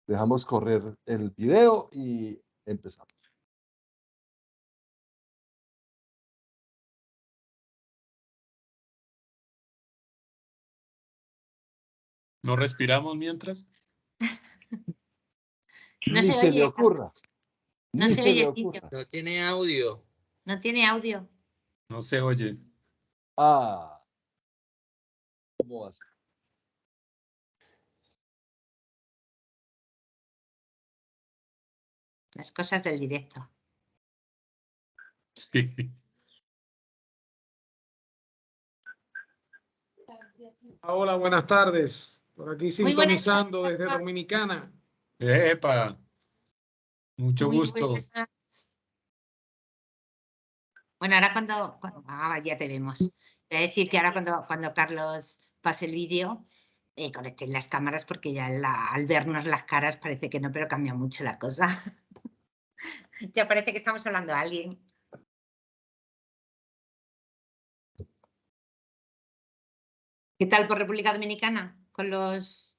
Dejamos correr el video y empezamos. ¿No respiramos mientras? No Ni se se le oye. ocurra. No Ni se se le oye, ocurra. No tiene audio. No tiene audio. No se oye. Ah, ¿cómo va a ser? Las cosas del directo. Sí. Hola, buenas tardes. Por aquí Muy buenas sintonizando tardes. desde Dominicana. Epa, mucho Muy gusto. buenas. Bueno, ahora ya te vemos. Voy a decir que ahora cuando Carlos pase el vídeo, conecten las cámaras porque ya al vernos las caras parece que no, pero cambia mucho la cosa. Ya parece que estamos hablando a alguien. ¿Qué tal por República Dominicana? Con los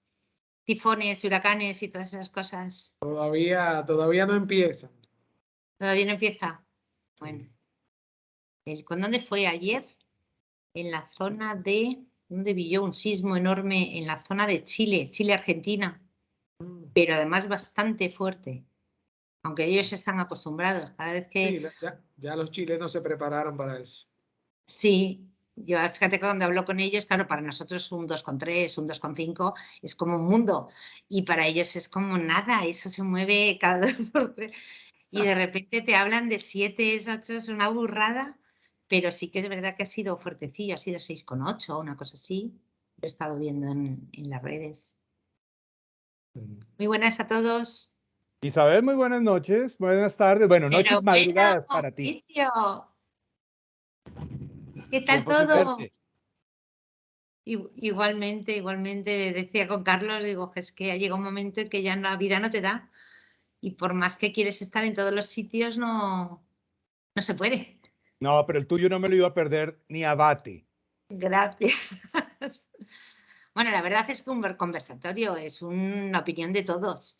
tifones, huracanes y todas esas cosas. Todavía no empieza. ¿Todavía no empieza? Bueno. ¿Con dónde fue ayer? En la zona de... ¿Dónde vi yo un sismo enorme? En la zona de Chile, Chile-Argentina. Pero además bastante fuerte. Aunque ellos están acostumbrados. Cada vez que... Sí, ya los chilenos se prepararon para eso. Sí, yo fíjate que cuando hablo con ellos, claro, para nosotros un 2,3, un 2,5 es como un mundo. Y para ellos es como nada, eso se mueve cada 2 por 3. Y de repente te hablan de 7, 8, es una burrada. Pero sí que es verdad que ha sido fuertecillo, ha sido 6,8, una cosa así. Lo he estado viendo en las redes. Muy buenas a todos. Isabel, muy buenas noches, buenas tardes, bueno, noches, Pero madrugadas bueno, para ti. Mauricio, ¿qué tal Tiempo sin todo? verte. Igualmente, decía con Carlos, digo, es que ha llegado un momento en que ya la vida no te da. Y por más que quieres estar en todos los sitios, no se puede. No, pero el tuyo no me lo iba a perder ni a bate. Gracias. Bueno, la verdad es que un conversatorio es una opinión de todos.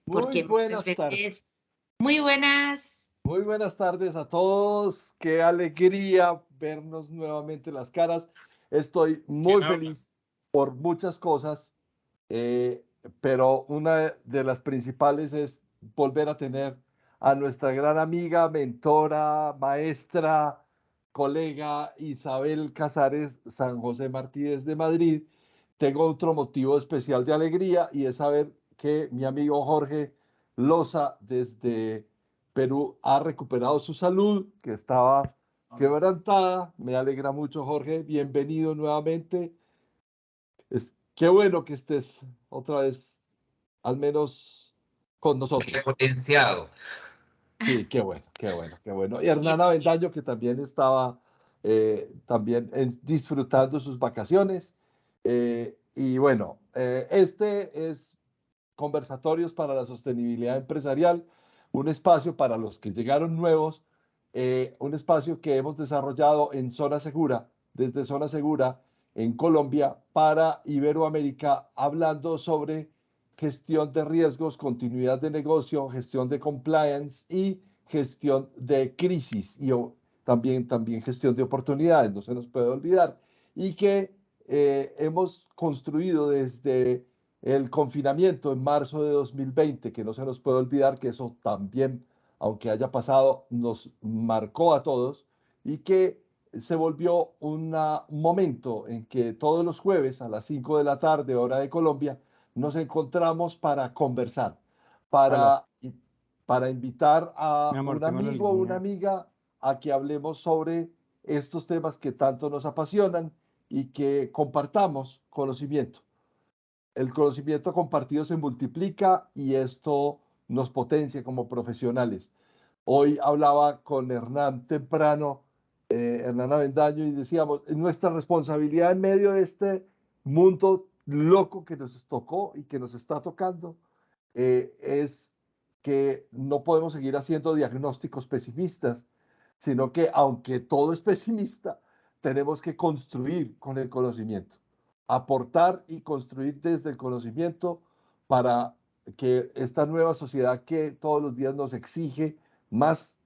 Porque Muy muchas buenas tardes. veces... Muy buenas. Muy buenas tardes a todos. Qué alegría vernos nuevamente las caras. Estoy muy ¿Quién habla? feliz por muchas cosas, pero una de las principales es volver a tener a nuestra gran amiga, mentora, maestra, colega Isabel Casares San José Martínez de Madrid. Tengo otro motivo especial de alegría y es saber que mi amigo Jorge Loza desde Perú ha recuperado su salud, que estaba quebrantada. Me alegra mucho, Jorge. Bienvenido nuevamente. Qué bueno que estés otra vez, al menos con nosotros. Potenciado. Sí, qué bueno, qué bueno, qué bueno. Y Hernán Avendaño, que también estaba disfrutando sus vacaciones. Y bueno, este es Conversatorios para la Sostenibilidad Empresarial, un espacio para los que llegaron nuevos, un espacio que hemos desarrollado en Zona Segura, desde Zona Segura en Colombia para Iberoamérica, hablando sobre gestión de riesgos, continuidad de negocio, gestión de compliance y gestión de crisis y también gestión de oportunidades, no se nos puede olvidar, y que hemos construido desde el confinamiento en marzo de 2020, que no se nos puede olvidar que eso también, aunque haya pasado, nos marcó a todos y que se volvió un momento en que todos los jueves a las 5 de la tarde, hora de Colombia, nos encontramos para conversar, para, para invitar a Mi amor, un tengo la amigo o una línea. amiga a que hablemos sobre estos temas que tanto nos apasionan y que compartamos conocimiento. El conocimiento compartido se multiplica y esto nos potencia como profesionales. Hoy hablaba con Hernán temprano, Hernán Avendaño, y decíamos, nuestra responsabilidad en medio de este mundo loco que nos tocó y que nos está tocando, es que no podemos seguir haciendo diagnósticos pesimistas, sino que aunque todo es pesimista, tenemos que construir con el conocimiento, aportar y construir desde el conocimiento para que esta nueva sociedad que todos los días nos exige más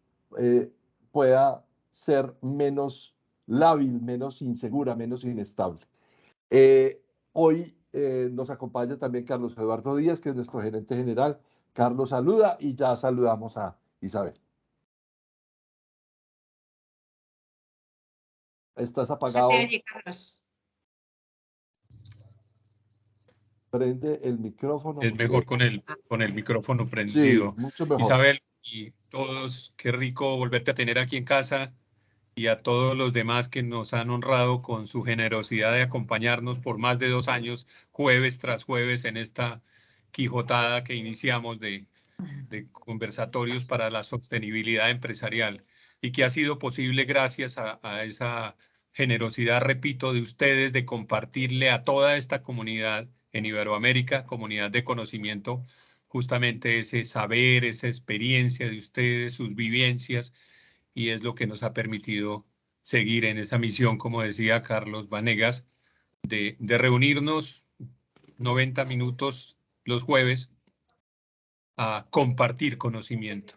pueda ser menos lábil, menos insegura, menos inestable. Hoy nos acompaña también Carlos Eduardo Díaz, que es nuestro gerente general. Carlos saluda y ya saludamos a Isabel. Estás apagado. No se te oye, Carlos. Prende el micrófono. Es mejor con el micrófono Sí, prendido. mucho mejor. Isabel y todos, qué rico volverte a tener aquí en casa, y a todos los demás que nos han honrado con su generosidad de acompañarnos por más de 2 años, jueves tras jueves, en esta quijotada que iniciamos de conversatorios para la sostenibilidad empresarial, y que ha sido posible gracias a esa generosidad, repito, de ustedes de compartirle a toda esta comunidad en Iberoamérica, comunidad de conocimiento, justamente ese saber, esa experiencia de ustedes, sus vivencias, y es lo que nos ha permitido seguir en esa misión, como decía Carlos Vanegas, de reunirnos 90 minutos los jueves a compartir conocimiento.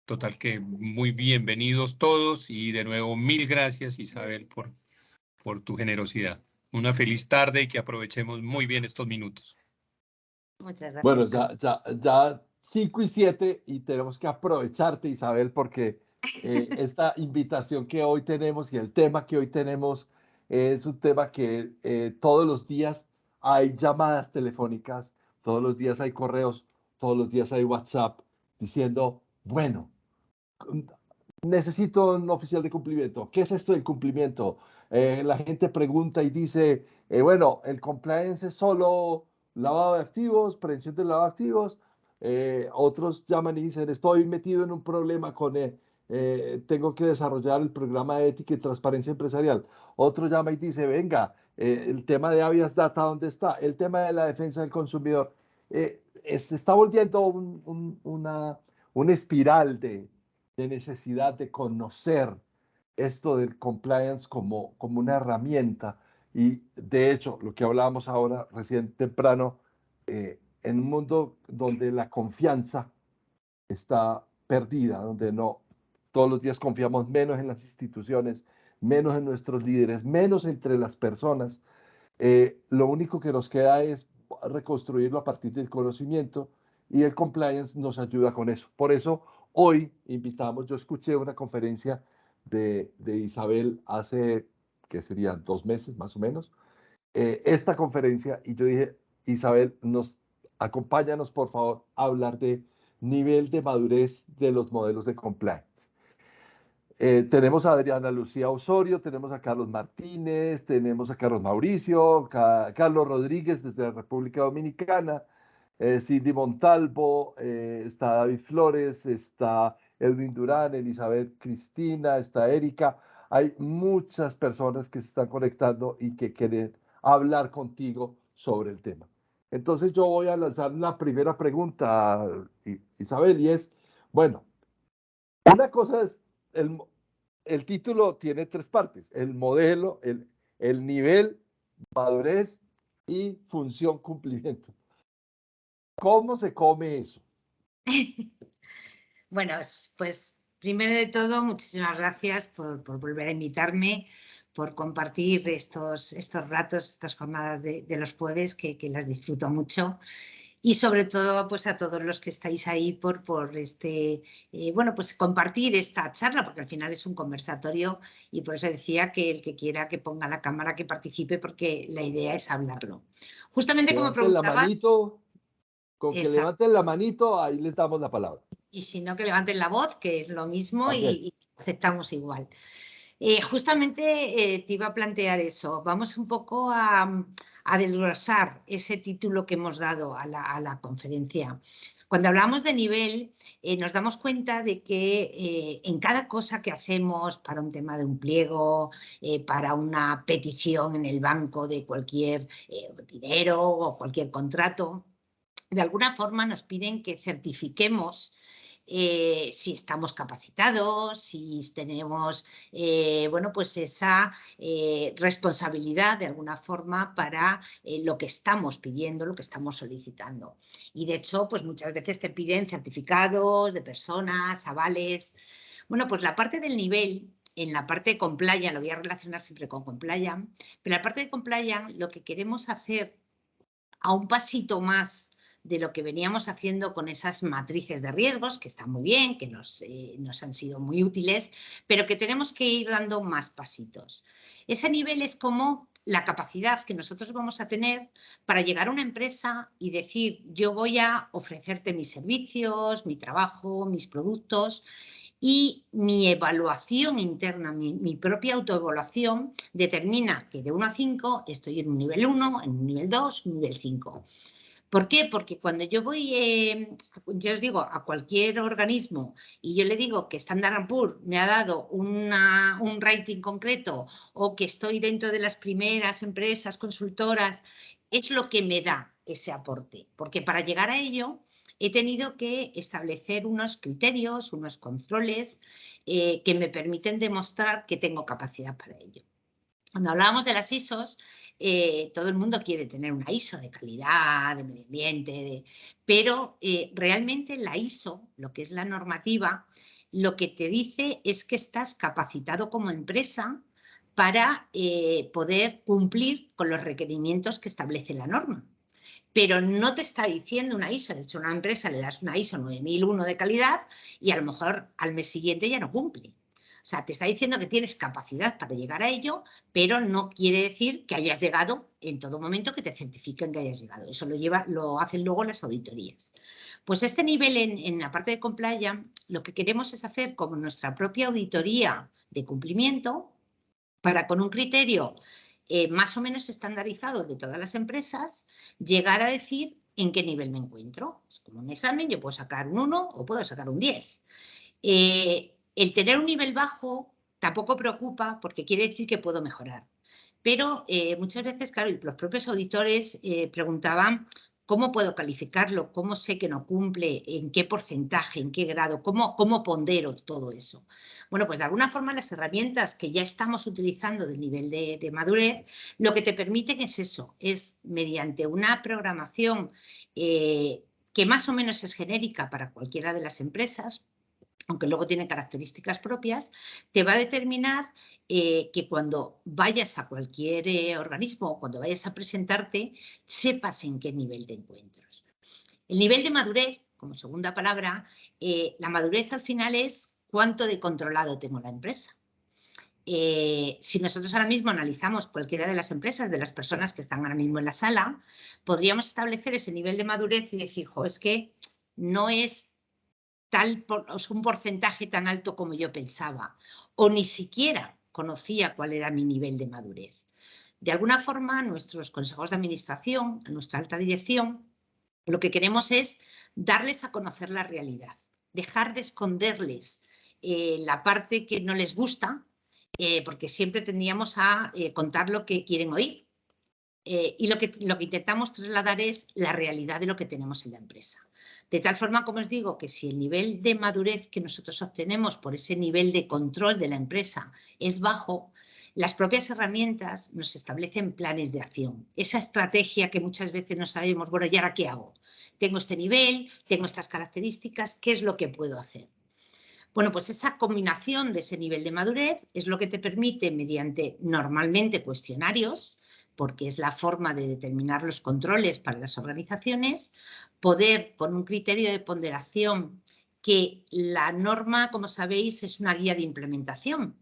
Total que muy bienvenidos todos, y de nuevo mil gracias, Isabel, por tu generosidad. Una feliz tarde y que aprovechemos muy bien estos minutos. Muchas gracias. Bueno, ya 5 y 7 y tenemos que aprovecharte, Isabel, porque esta invitación que hoy tenemos y el tema que hoy tenemos es un tema que todos los días hay llamadas telefónicas, todos los días hay correos, todos los días hay WhatsApp diciendo, bueno, necesito un oficial de cumplimiento. ¿Qué es esto del cumplimiento? La gente pregunta y dice, bueno, el compliance es solo lavado de activos, prevención del lavado de activos. Otros llaman y dicen, estoy metido en un problema con, tengo que desarrollar el programa de ética y transparencia empresarial. Otro llama y dice, venga, el tema de habeas data, ¿dónde está? El tema de la defensa del consumidor. Se está volviendo una espiral de necesidad de conocer esto del compliance como una herramienta. Y de hecho, lo que hablábamos ahora recién temprano, en un mundo donde la confianza está perdida, donde no todos los días confiamos menos en las instituciones, menos en nuestros líderes, menos entre las personas, lo único que nos queda es reconstruirlo a partir del conocimiento, y el compliance nos ayuda con eso. Por eso hoy invitamos, yo escuché una conferencia de Isabel hace, que serían 2 meses más o menos, esta conferencia, y yo dije, Isabel, acompáñanos por favor a hablar de nivel de madurez de los modelos de compliance. Tenemos a Adriana Lucía Osorio, tenemos a Carlos Martínez, tenemos a Carlos Mauricio, Carlos Rodríguez desde la República Dominicana, Cindy Montalvo, está David Flores, está Edwin Durán, Elizabeth Cristina, está Erika. Hay muchas personas que se están conectando y que quieren hablar contigo sobre el tema. Entonces yo voy a lanzar la primera pregunta, Isabel, y es, bueno, una cosa es, el título tiene 3 partes, el modelo, el nivel, madurez y función, cumplimiento. ¿Cómo se come eso? Bueno, pues primero de todo, muchísimas gracias por volver a invitarme, por compartir estos ratos, estas jornadas de los jueves, que las disfruto mucho. Y sobre todo, pues a todos los que estáis ahí por bueno, pues compartir esta charla, porque al final es un conversatorio, y por eso decía que el que quiera que ponga la cámara, que participe, porque la idea es hablarlo. Justamente como Levanten la preguntabas... manito, con que Exacto. levanten la manito, ahí les damos la palabra. Y si no, que levanten la voz, que es lo mismo, Okay. y aceptamos igual. Justamente te iba a plantear eso. Vamos un poco a desglosar ese título que hemos dado a la conferencia. Cuando hablamos de nivel, nos damos cuenta de que en cada cosa que hacemos, para un tema de un pliego, para una petición en el banco de cualquier dinero o cualquier contrato, de alguna forma nos piden que certifiquemos si estamos capacitados, si tenemos bueno, pues esa responsabilidad de alguna forma para lo que estamos pidiendo, lo que estamos solicitando. Y de hecho, pues muchas veces te piden certificados de personas, avales. Bueno, pues la parte del nivel, en la parte de compliance, lo voy a relacionar siempre con compliance, pero la parte de compliance lo que queremos hacer a un pasito más de lo que veníamos haciendo con esas matrices de riesgos, que están muy bien, que nos han sido muy útiles, pero que tenemos que ir dando más pasitos. Ese nivel es como la capacidad que nosotros vamos a tener para llegar a una empresa y decir, yo voy a ofrecerte mis servicios, mi trabajo, mis productos, y mi evaluación interna, mi propia autoevaluación, determina que de 1 a 5 estoy en un nivel 1, en un nivel 2, un nivel 5. ¿Por qué? Porque cuando yo voy, yo os digo, a cualquier organismo y yo le digo que Standard & Poor's me ha dado un rating concreto o que estoy dentro de las primeras empresas consultoras, es lo que me da ese aporte. Porque para llegar a ello he tenido que establecer unos criterios, unos controles que me permiten demostrar que tengo capacidad para ello. Cuando hablábamos de las ISOs, todo el mundo quiere tener una ISO de calidad, de medio ambiente, pero realmente la ISO, lo que es la normativa, lo que te dice es que estás capacitado como empresa para poder cumplir con los requerimientos que establece la norma. Pero no te está diciendo una ISO. De hecho, a una empresa le das una ISO 9001 de calidad y a lo mejor al mes siguiente ya no cumple. O sea, te está diciendo que tienes capacidad para llegar a ello, pero no quiere decir que hayas llegado en todo momento, que te certifiquen que hayas llegado. Eso lo hacen luego las auditorías. Pues este nivel en la parte de compliance, lo que queremos es hacer como nuestra propia auditoría de cumplimiento para, con un criterio más o menos estandarizado de todas las empresas, llegar a decir en qué nivel me encuentro. Es como un examen, yo puedo sacar un 1 o puedo sacar un 10. El tener un nivel bajo tampoco preocupa porque quiere decir que puedo mejorar. Pero muchas veces, claro, los propios auditores preguntaban ¿cómo puedo calificarlo? ¿Cómo sé que no cumple? ¿En qué porcentaje? ¿En qué grado? ¿Cómo pondero todo eso? Bueno, pues de alguna forma las herramientas que ya estamos utilizando del nivel de madurez, lo que te permiten es eso, es mediante una programación que más o menos es genérica para cualquiera de las empresas, aunque luego tiene características propias, te va a determinar que cuando vayas a cualquier organismo o cuando vayas a presentarte, sepas en qué nivel te encuentras. El nivel de madurez, como segunda palabra, la madurez al final es cuánto de controlado tengo la empresa. Si nosotros ahora mismo analizamos cualquiera de las empresas, de las personas que están ahora mismo en la sala, podríamos establecer ese nivel de madurez y decir, jo, es que no es un porcentaje tan alto como yo pensaba, o ni siquiera conocía cuál era mi nivel de madurez. De alguna forma, nuestros consejos de administración, a nuestra alta dirección, lo que queremos es darles a conocer la realidad, dejar de esconderles la parte que no les gusta, porque siempre tendíamos a contar lo que quieren oír. Y lo que intentamos trasladar es la realidad de lo que tenemos en la empresa. De tal forma, como os digo, que si el nivel de madurez que nosotros obtenemos por ese nivel de control de la empresa es bajo, las propias herramientas nos establecen planes de acción. Esa estrategia que muchas veces no sabemos, bueno, ¿y ahora qué hago? Tengo este nivel, tengo estas características, ¿qué es lo que puedo hacer? Bueno, pues esa combinación de ese nivel de madurez es lo que te permite, mediante normalmente cuestionarios, porque es la forma de determinar los controles para las organizaciones, poder, con un criterio de ponderación, que la norma, como sabéis, es una guía de implementación,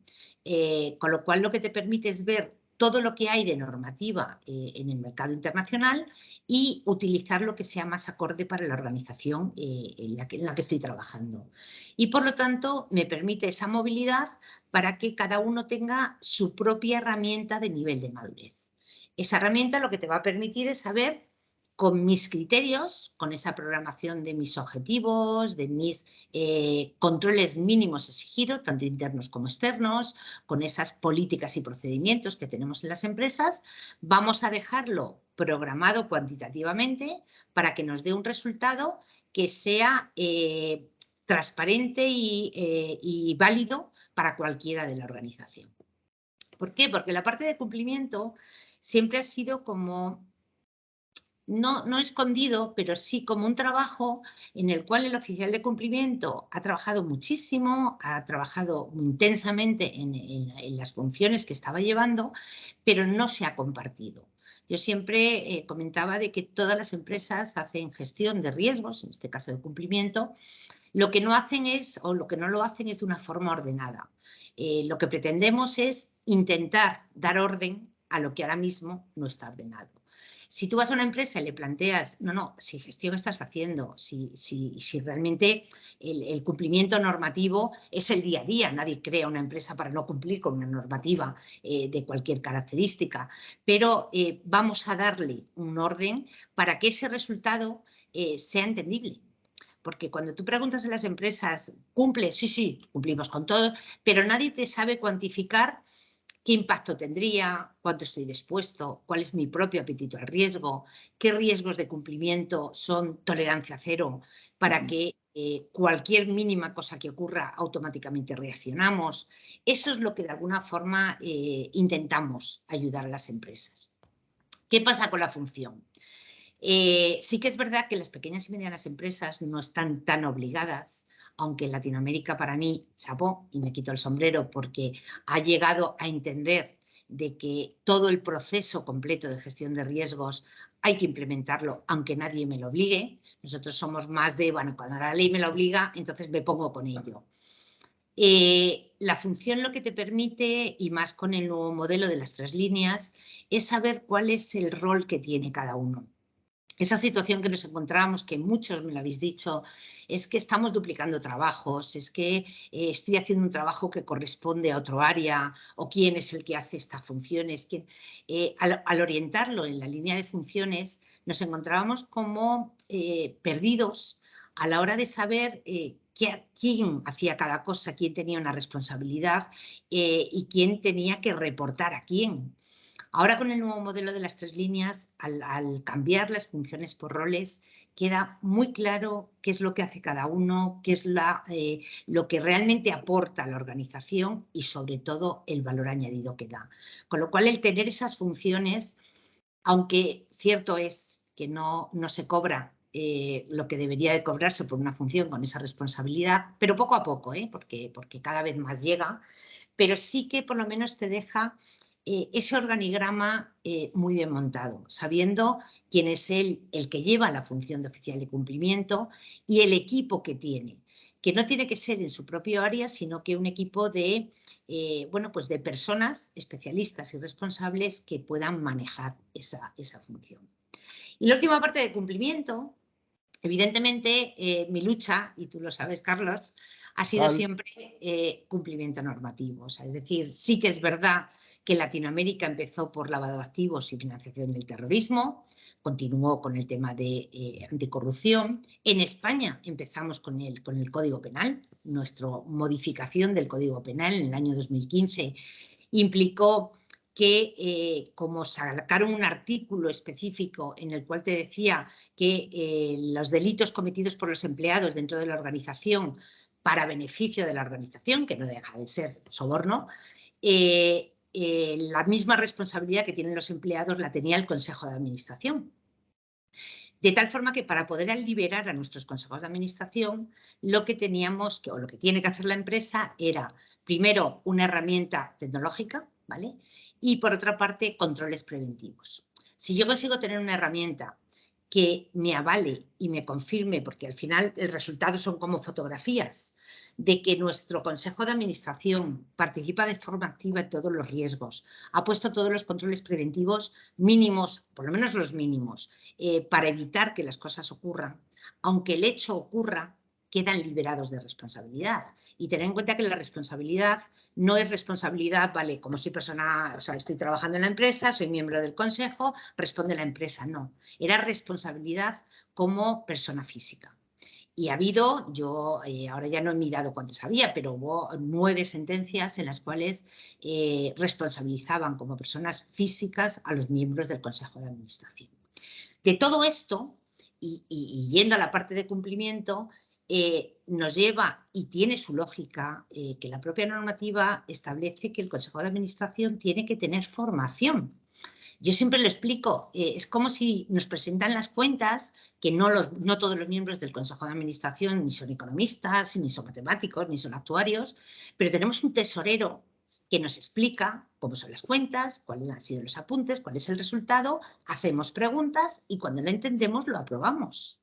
con lo cual lo que te permite es ver todo lo que hay de normativa en el mercado internacional y utilizar lo que sea más acorde para la organización en la que estoy trabajando. Y por lo tanto me permite esa movilidad para que cada uno tenga su propia herramienta de nivel de madurez. Esa herramienta lo que te va a permitir es saber, con mis criterios, con esa programación de mis objetivos, de mis controles mínimos exigidos, tanto internos como externos, con esas políticas y procedimientos que tenemos en las empresas, vamos a dejarlo programado cuantitativamente para que nos dé un resultado que sea transparente y válido para cualquiera de la organización. ¿Por qué? Porque la parte de cumplimiento siempre ha sido como, no escondido, pero sí como un trabajo en el cual el oficial de cumplimiento ha trabajado muchísimo, ha trabajado intensamente en las funciones que estaba llevando, pero no se ha compartido. Yo siempre comentaba de que todas las empresas hacen gestión de riesgos, en este caso de cumplimiento. Lo que no hacen es, o lo que no lo hacen es de una forma ordenada. Lo que pretendemos es intentar dar orden a lo que ahora mismo no está ordenado. Si tú vas a una empresa y le planteas, no, si gestión estás haciendo, si realmente el cumplimiento normativo es el día a día, nadie crea una empresa para no cumplir con una normativa de cualquier característica, pero vamos a darle un orden para que ese resultado sea entendible. Porque cuando tú preguntas a las empresas, ¿cumple? Sí, cumplimos con todo, pero nadie te sabe cuantificar qué impacto tendría, cuánto estoy dispuesto, cuál es mi propio apetito al riesgo, qué riesgos de cumplimiento son tolerancia cero para que cualquier mínima cosa que ocurra automáticamente reaccionamos. Eso es lo que de alguna forma intentamos ayudar a las empresas. ¿Qué pasa con la función? Sí que es verdad que las pequeñas y medianas empresas no están tan obligadas, aunque en Latinoamérica para mí, chapó, y me quito el sombrero porque ha llegado a entender de que todo el proceso completo de gestión de riesgos hay que implementarlo, aunque nadie me lo obligue. Nosotros somos más de, bueno, cuando la ley me lo obliga, entonces me pongo con ello. La función lo que te permite, y más con el nuevo modelo de las 3 líneas, es saber cuál es el rol que tiene cada uno. Esa situación que nos encontramos, que muchos me lo habéis dicho, es que estamos duplicando trabajos, es que estoy haciendo un trabajo que corresponde a otro área, o quién es el que hace estas funciones. Al orientarlo en la línea de funciones, nos encontrábamos como perdidos a la hora de saber quién hacía cada cosa, quién tenía una responsabilidad y quién tenía que reportar a quién. Ahora con el nuevo modelo de las 3 líneas, al cambiar las funciones por roles, queda muy claro qué es lo que hace cada uno, qué es lo que realmente aporta a la organización y sobre todo el valor añadido que da. Con lo cual el tener esas funciones, aunque cierto es que no se cobra lo que debería de cobrarse por una función con esa responsabilidad, pero poco a poco, porque cada vez más llega, pero sí que por lo menos te deja ese organigrama muy bien montado, sabiendo quién es el que lleva la función de oficial de cumplimiento y el equipo que tiene, que no tiene que ser en su propio área, sino que un equipo de, pues de personas especialistas y responsables que puedan manejar esa función. Y la última parte de cumplimiento, evidentemente mi lucha, y tú lo sabes, Carlos, ha sido siempre cumplimiento normativo. O sea, es decir, sí que es verdad que Latinoamérica empezó por lavado de activos y financiación del terrorismo, continuó con el tema de anticorrupción. En España empezamos con el Código Penal. Nuestra modificación del Código Penal en el año 2015 implicó que como sacaron un artículo específico en el cual te decía que los delitos cometidos por los empleados dentro de la organización para beneficio de la organización, que no deja de ser soborno, la misma responsabilidad que tienen los empleados la tenía el Consejo de Administración. De tal forma que para poder liberar a nuestros consejos de administración, lo que teníamos o lo que tiene que hacer la empresa era, primero, una herramienta tecnológica, ¿vale? Y por otra parte, controles preventivos. Si yo consigo tener una herramienta que me avale y me confirme, porque al final el resultado son como fotografías, de que nuestro Consejo de Administración participa de forma activa en todos los riesgos, ha puesto todos los controles preventivos mínimos, por lo menos los mínimos, para evitar que las cosas ocurran, aunque el hecho ocurra, quedan liberados de responsabilidad. Y tener en cuenta que la responsabilidad no es responsabilidad, vale, como soy persona, o sea, estoy trabajando en la empresa, soy miembro del consejo, responde la empresa, no. Era responsabilidad como persona física. Y ha habido, yo ahora ya no he mirado cuántas había, pero hubo 9 sentencias en las cuales responsabilizaban como personas físicas a los miembros del Consejo de Administración. De todo esto, y yendo a la parte de cumplimiento, nos lleva, y tiene su lógica, que la propia normativa establece que el Consejo de Administración tiene que tener formación. Yo siempre lo explico, es como si nos presentan las cuentas, que no todos los miembros del Consejo de Administración ni son economistas, ni son matemáticos, ni son actuarios, pero tenemos un tesorero que nos explica cómo son las cuentas, cuáles han sido los apuntes, cuál es el resultado, hacemos preguntas y cuando lo entendemos lo aprobamos.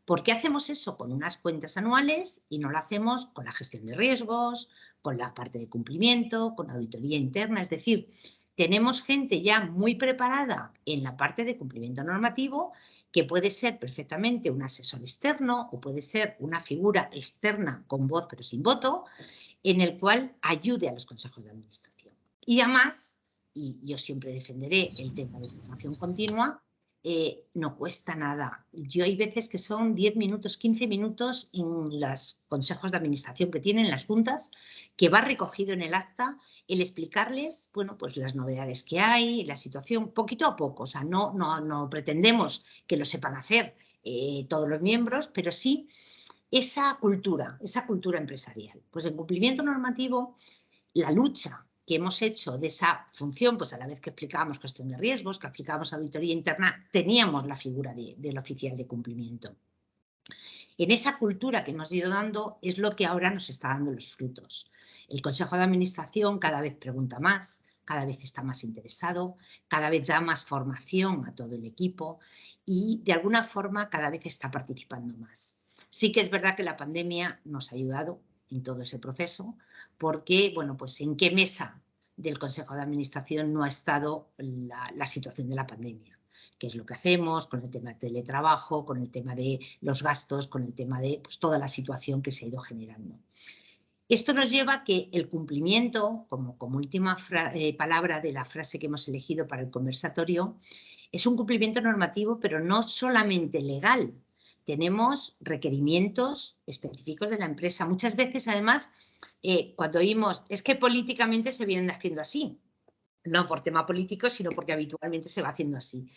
¿Por qué hacemos eso con unas cuentas anuales y no lo hacemos con la gestión de riesgos, con la parte de cumplimiento, con la auditoría interna? Es decir, tenemos gente ya muy preparada en la parte de cumplimiento normativo que puede ser perfectamente un asesor externo o puede ser una figura externa con voz pero sin voto, en el cual ayude a los consejos de administración. Y además, y yo siempre defenderé el tema de formación continua, no cuesta nada. Yo hay veces que son 10 minutos, 15 minutos en los consejos de administración que tienen las juntas, que va recogido en el acta el explicarles, bueno, pues las novedades que hay, la situación, poquito a poco. O sea, no pretendemos que lo sepan hacer todos los miembros, pero sí esa cultura empresarial. Pues en cumplimiento normativo, la lucha que hemos hecho de esa función, pues a la vez que explicábamos gestión de riesgos, que aplicábamos auditoría interna, teníamos la figura del oficial de cumplimiento. En esa cultura que hemos ido dando es lo que ahora nos está dando los frutos. El Consejo de Administración cada vez pregunta más, cada vez está más interesado, cada vez da más formación a todo el equipo y de alguna forma cada vez está participando más. Sí que es verdad que la pandemia nos ha ayudado en todo ese proceso, porque, bueno, pues en qué mesa del Consejo de Administración no ha estado la situación de la pandemia, que es lo que hacemos con el tema de teletrabajo, con el tema de los gastos, con el tema de pues, toda la situación que se ha ido generando. Esto nos lleva a que el cumplimiento, como última palabra de la frase que hemos elegido para el conversatorio, es un cumplimiento normativo, pero no solamente legal. Tenemos requerimientos específicos de la empresa. Muchas veces, además, cuando oímos, es que políticamente se vienen haciendo así. No por tema político, sino porque habitualmente se va haciendo así.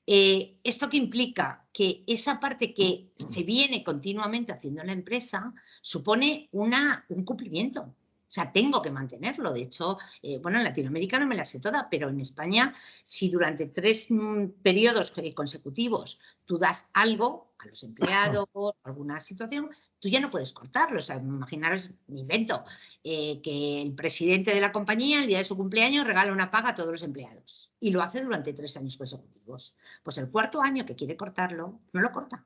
¿Esto qué implica? Que esa parte que se viene continuamente haciendo en la empresa supone un cumplimiento. O sea, tengo que mantenerlo. De hecho, bueno, en Latinoamérica no me la sé toda, pero en España, si durante 3 periodos consecutivos tú das algo a los empleados, alguna situación, tú ya no puedes cortarlo. O sea, imaginaros, me invento, que el presidente de la compañía, el día de su cumpleaños, regala una paga a todos los empleados. Y lo hace durante 3 años consecutivos. Pues el 4.º año que quiere cortarlo, no lo corta.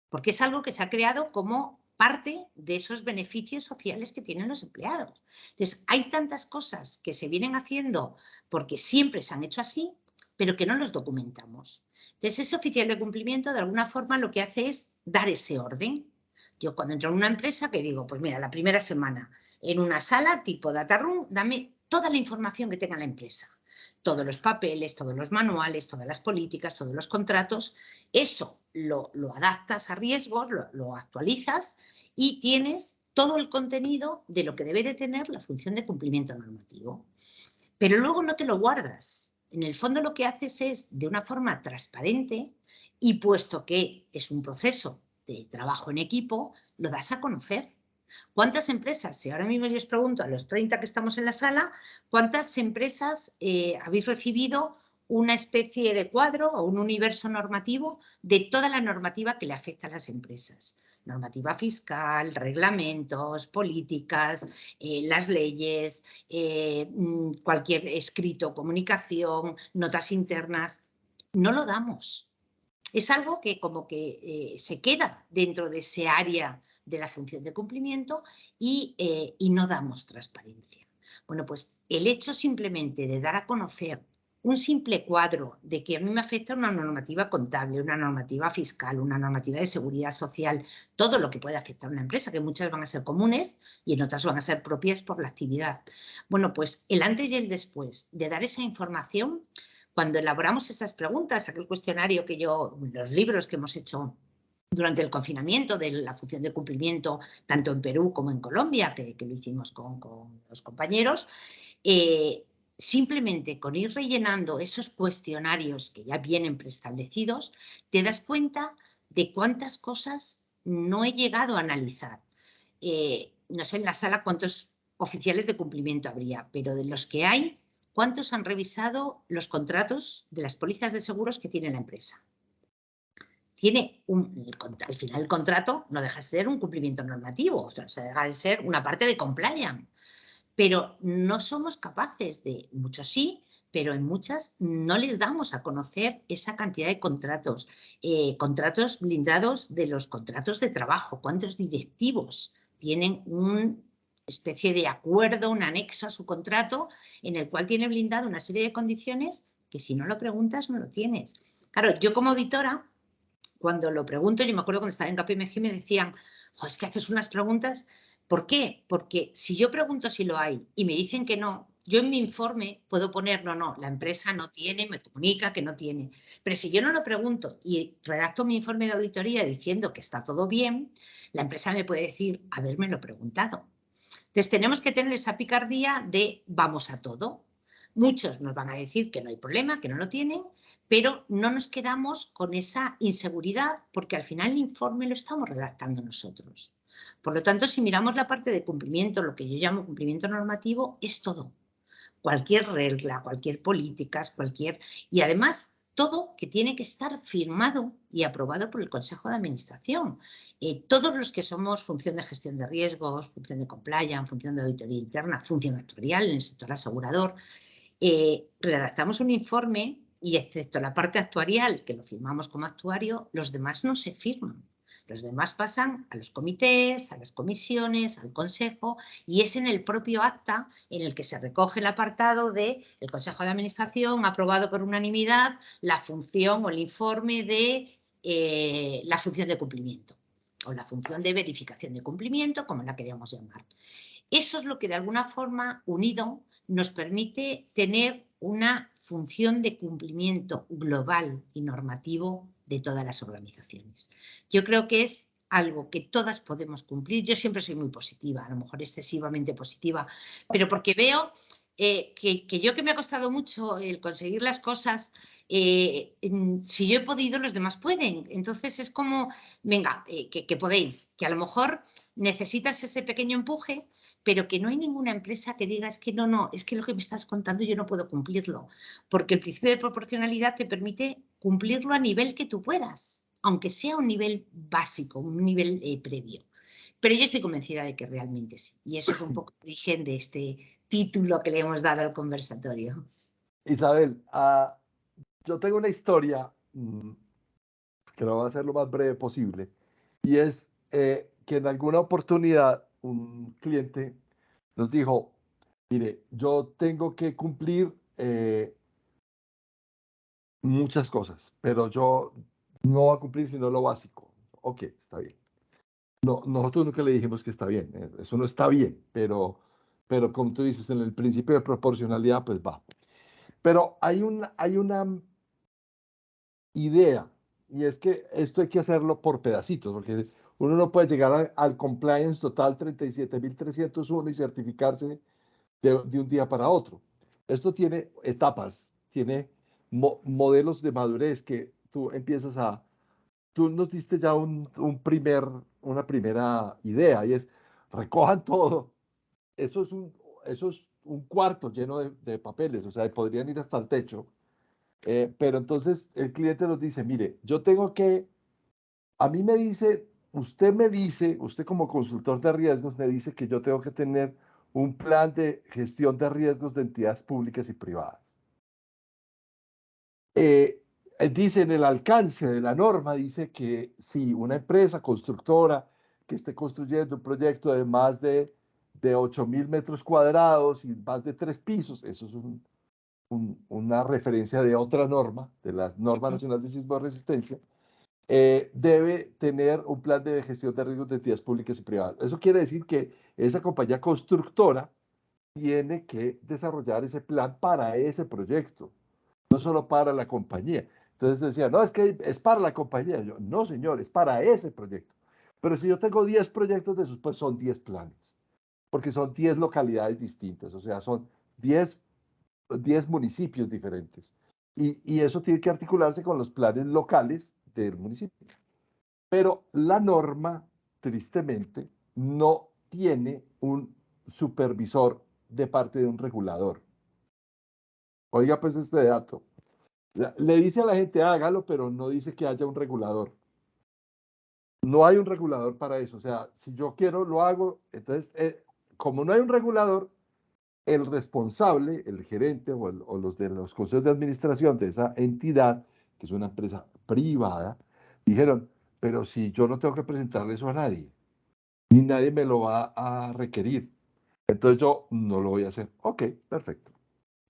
Porque es algo que se ha creado como parte de esos beneficios sociales que tienen los empleados. Entonces, hay tantas cosas que se vienen haciendo porque siempre se han hecho así, pero que no los documentamos. Entonces, ese oficial de cumplimiento, de alguna forma, lo que hace es dar ese orden. Yo cuando entro en una empresa, que digo, pues mira, la primera semana, en una sala tipo data room, dame toda la información que tenga la empresa. Todos los papeles, todos los manuales, todas las políticas, todos los contratos, eso lo adaptas a riesgos, lo actualizas y tienes todo el contenido de lo que debe de tener la función de cumplimiento normativo. Pero luego no te lo guardas. En el fondo lo que haces es, de una forma transparente, y puesto que es un proceso de trabajo en equipo, lo das a conocer. ¿Cuántas empresas, si ahora mismo yo os pregunto a los 30 que estamos en la sala, cuántas empresas habéis recibido una especie de cuadro o un universo normativo de toda la normativa que le afecta a las empresas? Normativa fiscal, reglamentos, políticas, las leyes, cualquier escrito, comunicación, notas internas. No lo damos. Es algo que como que se queda dentro de ese área de la función de cumplimiento y no damos transparencia. Bueno, pues el hecho simplemente de dar a conocer un simple cuadro de que a mí me afecta una normativa contable, una normativa fiscal, una normativa de seguridad social, todo lo que puede afectar a una empresa, que muchas van a ser comunes y en otras van a ser propias por la actividad. Bueno, pues el antes y el después de dar esa información, cuando elaboramos esas preguntas, aquel cuestionario que los libros que hemos hecho durante el confinamiento de la función de cumplimiento, tanto en Perú como en Colombia, que lo hicimos con los compañeros, simplemente con ir rellenando esos cuestionarios que ya vienen preestablecidos, te das cuenta de cuántas cosas no he llegado a analizar. No sé en la sala cuántos oficiales de cumplimiento habría, pero de los que hay, ¿cuántos han revisado los contratos de las pólizas de seguros que tiene la empresa? Al final el contrato no deja de ser un cumplimiento normativo, o sea, deja de ser una parte de compliance, pero no somos capaces de, muchos sí, pero en muchas no les damos a conocer esa cantidad de contratos, contratos blindados de los contratos de trabajo, cuántos directivos tienen una especie de acuerdo, un anexo a su contrato en el cual tiene blindado una serie de condiciones que si no lo preguntas no lo tienes. Claro, yo como auditora, cuando lo pregunto, yo me acuerdo cuando estaba en KPMG me decían, jo, es que haces unas preguntas. ¿Por qué? Porque si yo pregunto si lo hay y me dicen que no, yo en mi informe puedo poner no, la empresa no tiene, me comunica que no tiene. Pero si yo no lo pregunto y redacto mi informe de auditoría diciendo que está todo bien, la empresa me puede decir, habérmelo preguntado. Entonces tenemos que tener esa picardía de vamos a todo. Muchos nos van a decir que no hay problema, que no lo tienen, pero no nos quedamos con esa inseguridad porque al final el informe lo estamos redactando nosotros. Por lo tanto, si miramos la parte de cumplimiento, lo que yo llamo cumplimiento normativo, es todo. Cualquier regla, cualquier política, y además todo que tiene que estar firmado y aprobado por el Consejo de Administración. Todos los que somos función de gestión de riesgos, función de compliance, función de auditoría interna, función actuarial en el sector asegurador, redactamos un informe y excepto la parte actuarial, que lo firmamos como actuario, los demás no se firman. Los demás pasan a los comités, a las comisiones, al consejo, y es en el propio acta en el que se recoge el apartado de el Consejo de Administración aprobado por unanimidad la función o el informe de la función de cumplimiento o la función de verificación de cumplimiento, como la queríamos llamar. Eso es lo que de alguna forma, unido, nos permite tener una función de cumplimiento global y normativo de todas las organizaciones. Yo creo que es algo que todas podemos cumplir. Yo siempre soy muy positiva, a lo mejor excesivamente positiva, pero porque veo que yo que me ha costado mucho el conseguir las cosas, si yo he podido, los demás pueden. Entonces es como, venga, que podéis, que a lo mejor necesitas ese pequeño empuje, pero que no hay ninguna empresa que diga es que no, es que lo que me estás contando yo no puedo cumplirlo, porque el principio de proporcionalidad te permite cumplirlo a nivel que tú puedas, aunque sea un nivel básico, un nivel previo. Pero yo estoy convencida de que realmente sí, y eso es un poco el origen de este título que le hemos dado al conversatorio. Isabel, yo tengo una historia que lo voy a hacer lo más breve posible, y es que en alguna oportunidad un cliente nos dijo, mire, yo tengo que cumplir muchas cosas, pero yo no voy a cumplir sino lo básico. Ok, está bien. No, nosotros nunca le dijimos que está bien, eso no está bien, pero como tú dices, en el principio de proporcionalidad, pues va. Pero hay una idea, y es que esto hay que hacerlo por pedacitos, porque uno no puede llegar al compliance total 37.301 y certificarse de un día para otro. Esto tiene etapas, tiene modelos de madurez que tú empiezas a... Tú nos diste ya una primera idea, y es, recojan todo. Eso es un cuarto lleno de papeles, o sea, podrían ir hasta el techo. Pero entonces el cliente nos dice, mire, a mí me dice, usted como consultor de riesgos me dice que yo tengo que tener un plan de gestión de riesgos de entidades públicas y privadas. Dice en el alcance de la norma, dice que si una empresa constructora que esté construyendo un proyecto de más de 8.000 metros cuadrados y más de 3 pisos, eso es una referencia de otra norma, de la Norma Nacional de Sismo Resistencia, debe tener un plan de gestión de riesgos de entidades públicas y privadas. Eso quiere decir que esa compañía constructora tiene que desarrollar ese plan para ese proyecto, no solo para la compañía. Entonces decía, no, es que es para la compañía. Yo, no, señor, es para ese proyecto. Pero si yo tengo 10 proyectos de esos, pues son 10 planes, porque son 10 localidades distintas, o sea, son 10 municipios diferentes. Y eso tiene que articularse con los planes locales del municipio. Pero la norma, tristemente, no tiene un supervisor de parte de un regulador. Oiga, pues este dato. Le dice a la gente, hágalo, pero no dice que haya un regulador. No hay un regulador para eso. O sea, si yo quiero, lo hago. Entonces, como no hay un regulador, el responsable, el gerente o los de los consejos de administración de esa entidad, que es una empresa privada, dijeron, pero si yo no tengo que presentarle eso a nadie, ni nadie me lo va a requerir, entonces yo no lo voy a hacer. Ok, perfecto.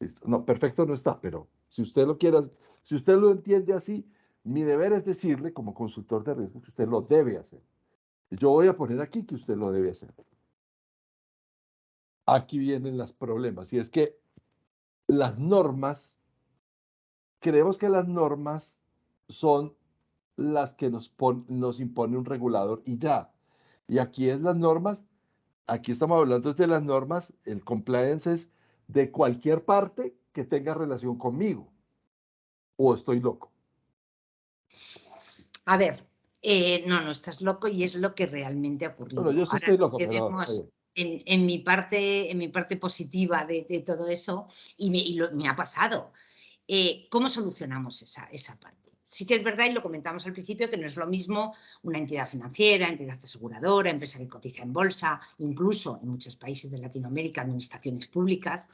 Listo. No, perfecto no está, pero si usted lo quiere, si usted lo entiende así, mi deber es decirle como consultor de riesgo que usted lo debe hacer. Yo voy a poner aquí que usted lo debe hacer. Aquí vienen los problemas, y es que las normas, creemos que las normas son las que nos impone un regulador y ya. Y aquí es las normas, aquí estamos hablando de las normas, el compliance es de cualquier parte que tenga relación conmigo. ¿O estoy loco? A ver, no estás loco y es lo que realmente ha ocurrido. Bueno, yo sí Ahora estoy loco, pero veremos en mi parte positiva de todo eso, y me ha pasado. ¿Cómo solucionamos esa parte? Sí que es verdad, y lo comentamos al principio, que no es lo mismo una entidad financiera, entidad aseguradora, empresa que cotiza en bolsa, incluso en muchos países de Latinoamérica, administraciones públicas,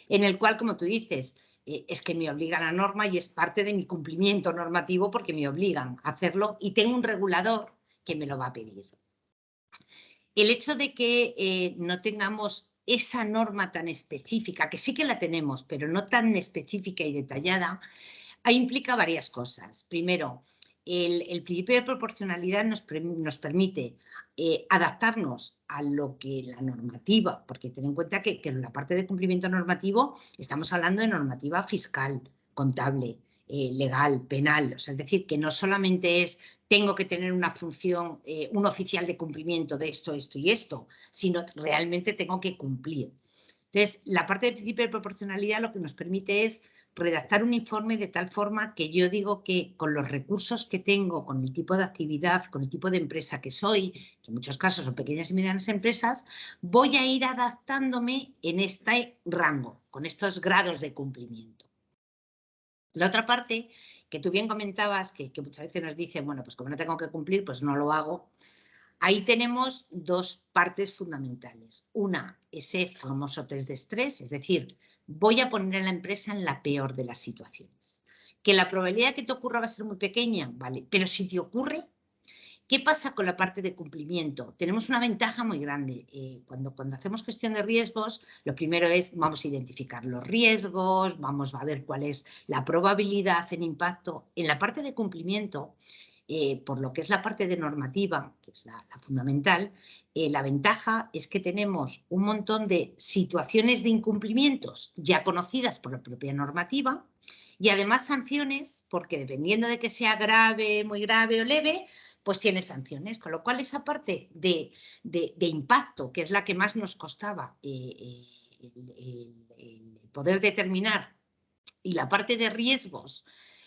en el cual, como tú dices, es que me obliga la norma y es parte de mi cumplimiento normativo porque me obligan a hacerlo y tengo un regulador que me lo va a pedir. El hecho de que no tengamos esa norma tan específica, que sí que la tenemos, pero no tan específica y detallada, implica varias cosas. Primero, el principio de proporcionalidad nos permite adaptarnos a lo que la normativa, porque ten en cuenta que en la parte de cumplimiento normativo estamos hablando de normativa fiscal, contable, legal, penal. O sea, es decir, que no solamente es tengo que tener una función, un oficial de cumplimiento de esto, esto y esto, sino realmente tengo que cumplir. Entonces, la parte del principio de proporcionalidad lo que nos permite es redactar un informe de tal forma que yo digo que con los recursos que tengo, con el tipo de actividad, con el tipo de empresa que soy, que en muchos casos son pequeñas y medianas empresas, voy a ir adaptándome en este rango, con estos grados de cumplimiento. La otra parte, que tú bien comentabas, que muchas veces nos dicen, bueno, pues como no tengo que cumplir, pues no lo hago. Ahí tenemos dos partes fundamentales. Una, ese famoso test de estrés, es decir, voy a poner a la empresa en la peor de las situaciones. Que la probabilidad de que te ocurra va a ser muy pequeña, ¿vale? Pero si te ocurre, ¿qué pasa con la parte de cumplimiento? Tenemos una ventaja muy grande. Cuando hacemos gestión de riesgos, lo primero es, vamos a identificar los riesgos, vamos a ver cuál es la probabilidad en impacto. En la parte de cumplimiento, por lo que es la parte de normativa, que es la fundamental, la ventaja es que tenemos un montón de situaciones de incumplimientos ya conocidas por la propia normativa y además sanciones, porque dependiendo de que sea grave, muy grave o leve, pues tiene sanciones, con lo cual esa parte de impacto, que es la que más nos costaba el poder determinar, y la parte de riesgos,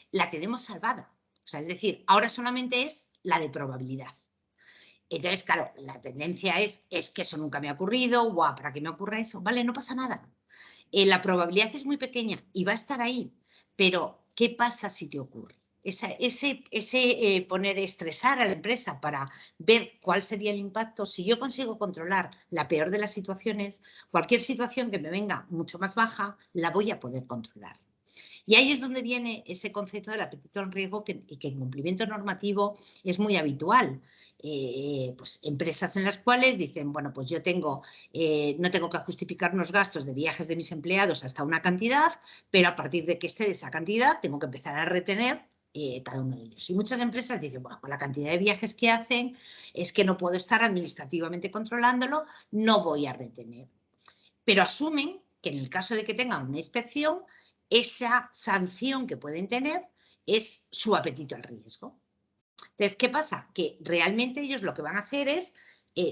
la tenemos salvada. O sea, es decir, ahora solamente es la de probabilidad. Entonces, claro, la tendencia es que eso nunca me ha ocurrido, guau, ¿para qué me ocurre eso? Vale, no pasa nada. La probabilidad es muy pequeña y va a estar ahí, pero ¿qué pasa si te ocurre? Poner estresar a la empresa para ver cuál sería el impacto, si yo consigo controlar la peor de las situaciones, cualquier situación que me venga mucho más baja, la voy a poder controlar. Y ahí es donde viene ese concepto del apetito al riesgo que en cumplimiento normativo es muy habitual. Pues empresas en las cuales dicen, bueno, pues yo no tengo que justificar unos gastos de viajes de mis empleados hasta una cantidad, pero a partir de que esté de esa cantidad tengo que empezar a retener cada uno de ellos. Y muchas empresas dicen, bueno, con la cantidad de viajes que hacen es que no puedo estar administrativamente controlándolo, no voy a retener. Pero asumen que en el caso de que tengan una inspección, esa sanción que pueden tener es su apetito al riesgo. Entonces, ¿qué pasa? Que realmente ellos lo que van a hacer es,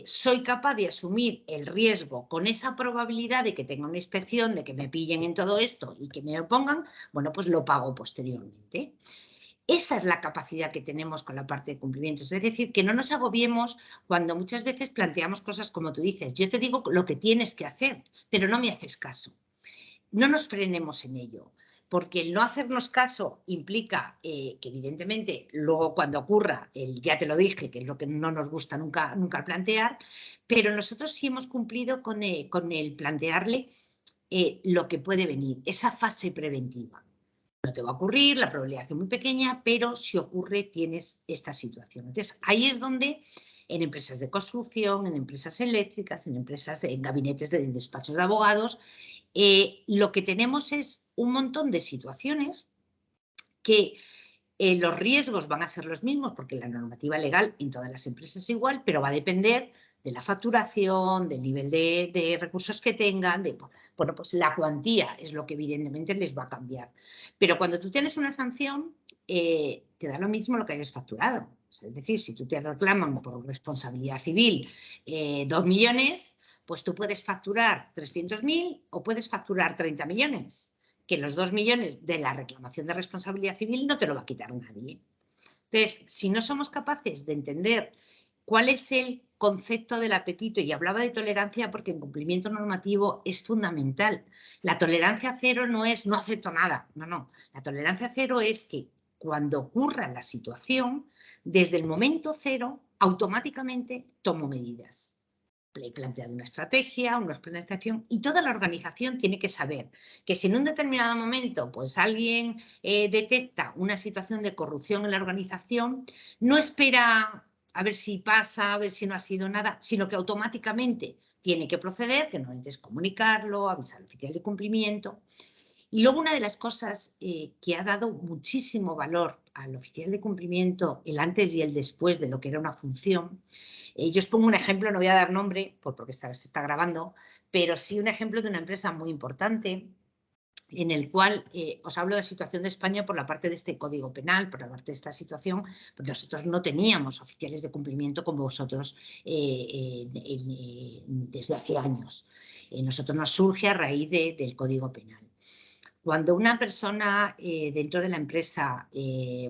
soy capaz de asumir el riesgo con esa probabilidad de que tenga una inspección, de que me pillen en todo esto y que me lo pongan, bueno, pues lo pago posteriormente. Esa es la capacidad que tenemos con la parte de cumplimientos. Es decir, que no nos agobiemos cuando muchas veces planteamos cosas como tú dices. Yo te digo lo que tienes que hacer, pero no me haces caso. No nos frenemos en ello, porque el no hacernos caso implica que evidentemente luego cuando ocurra, ya te lo dije, que es lo que no nos gusta nunca plantear, pero nosotros sí hemos cumplido con el plantearle lo que puede venir, esa fase preventiva. No te va a ocurrir, la probabilidad es muy pequeña, pero si ocurre tienes esta situación. Entonces, ahí es donde en empresas de construcción, en empresas eléctricas, en empresas en gabinetes de despachos de abogados, lo que tenemos es un montón de situaciones que los riesgos van a ser los mismos, porque la normativa legal en todas las empresas es igual, pero va a depender de la facturación, del nivel de recursos que tengan, bueno, pues la cuantía es lo que evidentemente les va a cambiar. Pero cuando tú tienes una sanción, te da lo mismo lo que hayas facturado. O sea, es decir, si tú te reclaman por responsabilidad civil 2 millones, pues tú puedes facturar 300.000 o puedes facturar 30 millones. Que los 2 millones de la reclamación de responsabilidad civil no te lo va a quitar nadie. Entonces, si no somos capaces de entender cuál es el concepto del apetito, y hablaba de tolerancia porque en cumplimiento normativo es fundamental. La tolerancia cero no es no acepto nada, no. La tolerancia cero es que cuando ocurra la situación, desde el momento cero, automáticamente tomo medidas. He planteado una estrategia, unos planes de acción, y toda la organización tiene que saber que si en un determinado momento pues alguien detecta una situación de corrupción en la organización, no espera a ver si pasa, a ver si no ha sido nada, sino que automáticamente tiene que proceder, que normalmente es comunicarlo, avisar al oficial de cumplimiento. Y luego una de las cosas que ha dado muchísimo valor al oficial de cumplimiento, el antes y el después de lo que era una función. Yo os pongo un ejemplo, no voy a dar nombre porque se está grabando, pero sí un ejemplo de una empresa muy importante en el cual os hablo de situación de España por la parte de este Código Penal, por la parte de esta situación, pues nosotros no teníamos oficiales de cumplimiento como vosotros desde hace años. Nosotros nos surge a raíz del Código Penal. Cuando una persona dentro de la empresa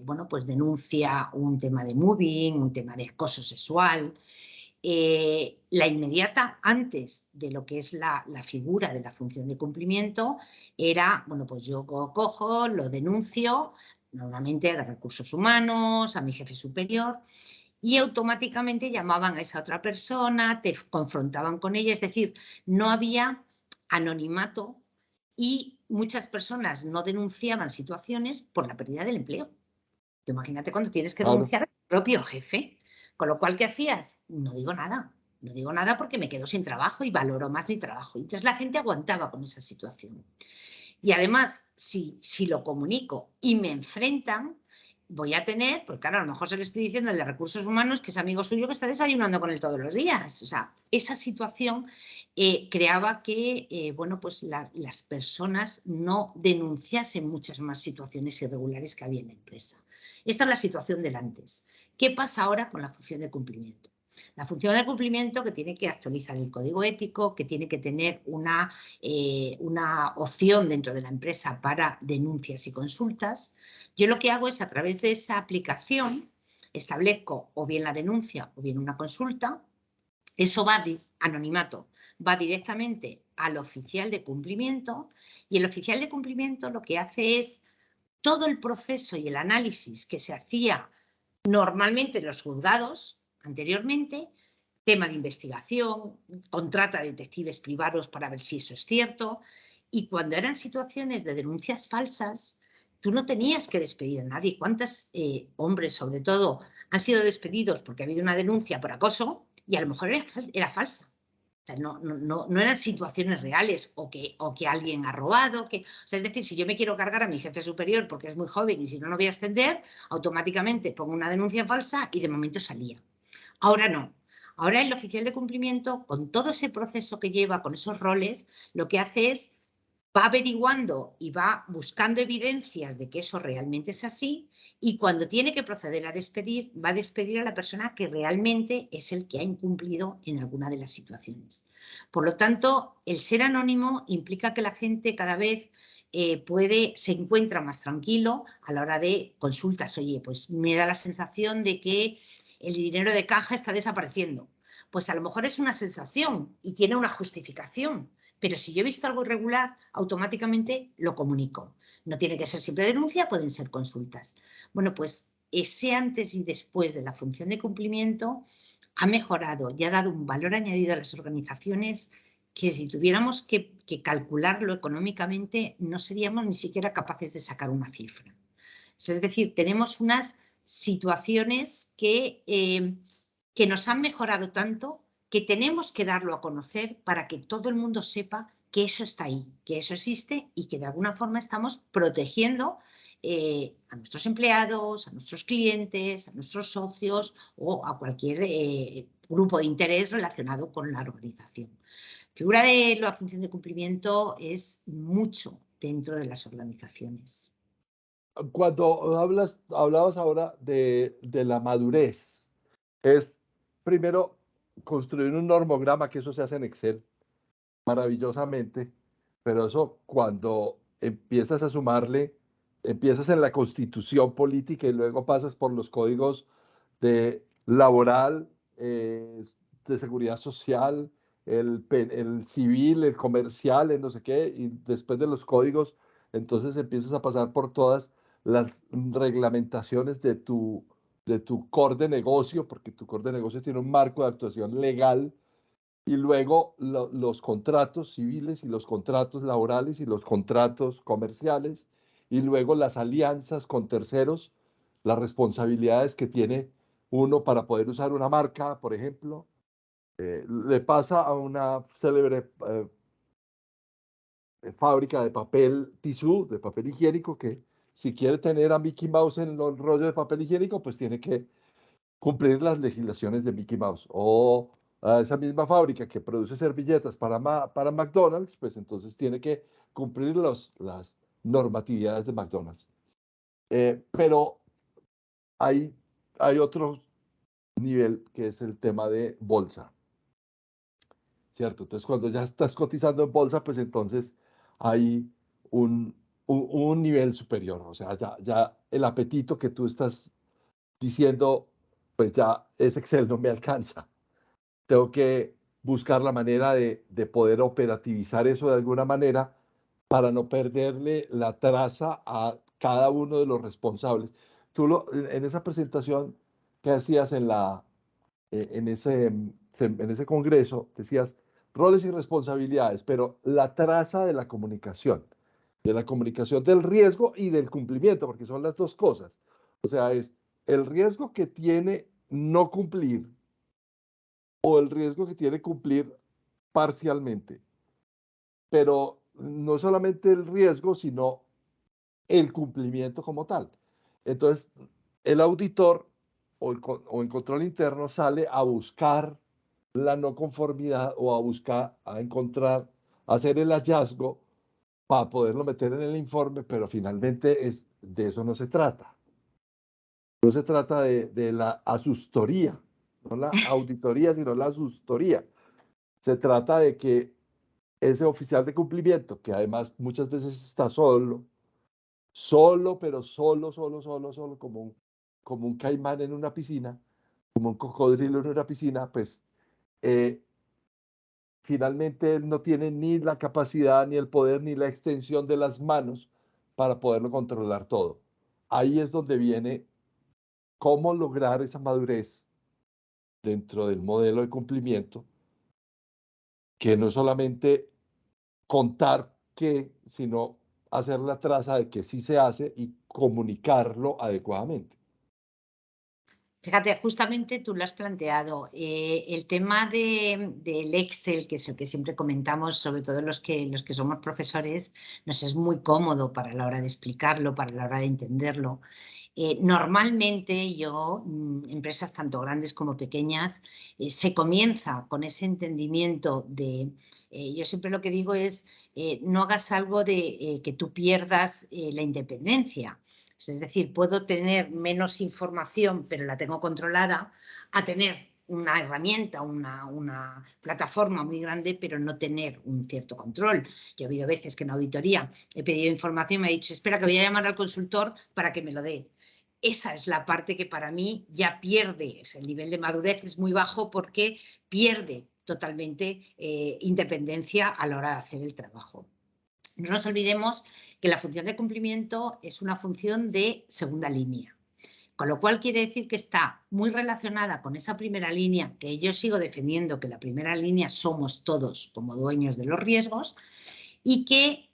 bueno, pues denuncia un tema de mobbing, un tema de acoso sexual, la inmediata antes de lo que es la figura de la función de cumplimiento era, bueno, pues yo cojo, lo denuncio, normalmente a recursos humanos, a mi jefe superior, y automáticamente llamaban a esa otra persona, te confrontaban con ella, es decir, no había anonimato y muchas personas no denunciaban situaciones por la pérdida del empleo. Imagínate cuando tienes que denunciar a tu propio jefe. Con lo cual, ¿qué hacías? No digo nada. No digo nada porque me quedo sin trabajo y valoro más mi trabajo. Entonces la gente aguantaba con esa situación. Y además, si lo comunico y me enfrentan, voy a tener, porque claro, a lo mejor se lo estoy diciendo al de recursos humanos, que es amigo suyo, que está desayunando con él todos los días. O sea, esa situación creaba que, bueno, pues las personas no denunciasen muchas más situaciones irregulares que había en la empresa. Esta es la situación del antes. ¿Qué pasa ahora con la función de cumplimiento? La función de cumplimiento que tiene que actualizar el código ético, que tiene que tener una opción dentro de la empresa para denuncias y consultas. Yo lo que hago es a través de esa aplicación establezco o bien la denuncia o bien una consulta. Eso va anonimato, va directamente al oficial de cumplimiento y el oficial de cumplimiento lo que hace es todo el proceso y el análisis que se hacía normalmente en los juzgados anteriormente, tema de investigación, contrata detectives privados para ver si eso es cierto, y cuando eran situaciones de denuncias falsas, tú no tenías que despedir a nadie. ¿Cuántos hombres, sobre todo, han sido despedidos porque ha habido una denuncia por acoso y a lo mejor era falsa? O sea, no eran situaciones reales o que alguien ha robado. O sea, es decir, si yo me quiero cargar a mi jefe superior porque es muy joven y si no lo voy a ascender, automáticamente pongo una denuncia falsa y de momento salía. Ahora no. Ahora el oficial de cumplimiento, con todo ese proceso que lleva, con esos roles, lo que hace es va averiguando y va buscando evidencias de que eso realmente es así y cuando tiene que proceder a despedir, va a despedir a la persona que realmente es el que ha incumplido en alguna de las situaciones. Por lo tanto, el ser anónimo implica que la gente cada vez se encuentra más tranquilo a la hora de consultas. Oye, pues me da la sensación de que el dinero de caja está desapareciendo. Pues a lo mejor es una sensación y tiene una justificación, pero si yo he visto algo irregular, automáticamente lo comunico. No tiene que ser siempre denuncia, pueden ser consultas. Bueno, pues ese antes y después de la función de cumplimiento ha mejorado y ha dado un valor añadido a las organizaciones que si tuviéramos que calcularlo económicamente no seríamos ni siquiera capaces de sacar una cifra. Es decir, tenemos unas situaciones que nos han mejorado tanto que tenemos que darlo a conocer para que todo el mundo sepa que eso está ahí, que eso existe y que de alguna forma estamos protegiendo a nuestros empleados, a nuestros clientes, a nuestros socios o a cualquier grupo de interés relacionado con la organización. La figura de la función de cumplimiento es mucho dentro de las organizaciones. Cuando hablabas ahora de la madurez, es primero construir un normograma, que eso se hace en Excel maravillosamente, pero eso cuando empiezas a sumarle, empiezas en la constitución política y luego pasas por los códigos de laboral, de seguridad social, el civil, el comercial, el no sé qué, y después de los códigos, entonces empiezas a pasar por todas las reglamentaciones de tu core de negocio, porque tu core de negocio tiene un marco de actuación legal, y luego los contratos civiles y los contratos laborales y los contratos comerciales, y luego las alianzas con terceros, las responsabilidades que tiene uno para poder usar una marca, por ejemplo. Le pasa a una célebre fábrica de papel tisú, de papel higiénico, que si quiere tener a Mickey Mouse en el rollo de papel higiénico, pues tiene que cumplir las legislaciones de Mickey Mouse. O a esa misma fábrica que produce servilletas para McDonald's, pues entonces tiene que cumplir las normatividades de McDonald's. Pero hay otro nivel que es el tema de bolsa, ¿cierto? Entonces, cuando ya estás cotizando en bolsa, pues entonces hay un nivel superior. O sea, ya el apetito que tú estás diciendo, pues ya ese Excel no me alcanza. Tengo que buscar la manera de poder operativizar eso de alguna manera para no perderle la traza a cada uno de los responsables. En esa presentación que hacías en ese congreso, decías roles y responsabilidades, pero la traza de la comunicación del riesgo y del cumplimiento, porque son las dos cosas. O sea, es el riesgo que tiene no cumplir o el riesgo que tiene cumplir parcialmente. Pero no solamente el riesgo, sino el cumplimiento como tal. Entonces, el auditor o el control interno sale a buscar la no conformidad o a encontrar, a hacer el hallazgo para poderlo meter en el informe, pero finalmente de eso no se trata. No se trata de la asustoría, no la auditoría, sino la asustoría. Se trata de que ese oficial de cumplimiento, que además muchas veces está solo, pero solo, como un caimán en una piscina, como un cocodrilo en una piscina, pues finalmente él no tiene ni la capacidad, ni el poder, ni la extensión de las manos para poderlo controlar todo. Ahí es donde viene cómo lograr esa madurez dentro del modelo de cumplimiento, que no solamente contar qué, sino hacer la traza de que sí se hace y comunicarlo adecuadamente. Fíjate, justamente tú lo has planteado. El tema del Excel, que es el que siempre comentamos, sobre todo los que somos profesores, nos es muy cómodo para la hora de explicarlo, para la hora de entenderlo. Normalmente empresas tanto grandes como pequeñas, se comienza con ese entendimiento de, yo siempre lo que digo es, no hagas algo de que tú pierdas la independencia. Es decir, puedo tener menos información, pero la tengo controlada, a tener una herramienta, una plataforma muy grande, pero no tener un cierto control. Yo he habido veces que en auditoría he pedido información y me ha dicho, espera que voy a llamar al consultor para que me lo dé. Esa es la parte que para mí ya pierde, el nivel de madurez es muy bajo porque pierde totalmente independencia a la hora de hacer el trabajo. No nos olvidemos que la función de cumplimiento es una función de segunda línea. Con lo cual quiere decir que está muy relacionada con esa primera línea, que yo sigo defendiendo que la primera línea somos todos como dueños de los riesgos, y que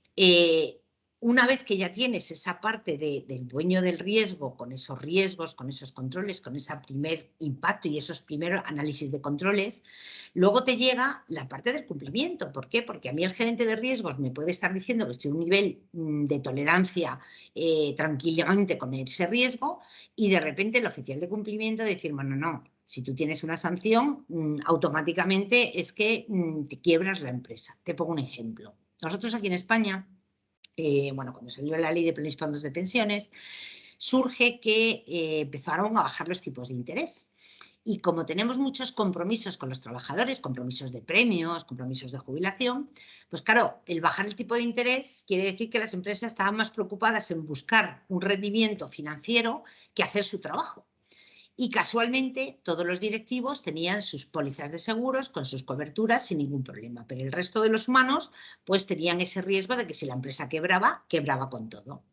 una vez que ya tienes esa parte del dueño del riesgo, con esos riesgos, con esos controles, con ese primer impacto y esos primeros análisis de controles, luego te llega la parte del cumplimiento. ¿Por qué? Porque a mí el gerente de riesgos me puede estar diciendo que estoy en un nivel de tolerancia tranquilamente con ese riesgo y de repente el oficial de cumplimiento decir, bueno, no, si tú tienes una sanción, automáticamente es que te quiebras la empresa. Te pongo un ejemplo. Nosotros aquí en España, bueno, cuando salió la ley de planes y fondos de pensiones, surge que empezaron a bajar los tipos de interés. Y como tenemos muchos compromisos con los trabajadores, compromisos de premios, compromisos de jubilación, pues claro, el bajar el tipo de interés quiere decir que las empresas estaban más preocupadas en buscar un rendimiento financiero que hacer su trabajo. Y casualmente todos los directivos tenían sus pólizas de seguros con sus coberturas sin ningún problema, pero el resto de los humanos pues tenían ese riesgo de que si la empresa quebraba, quebraba con todo.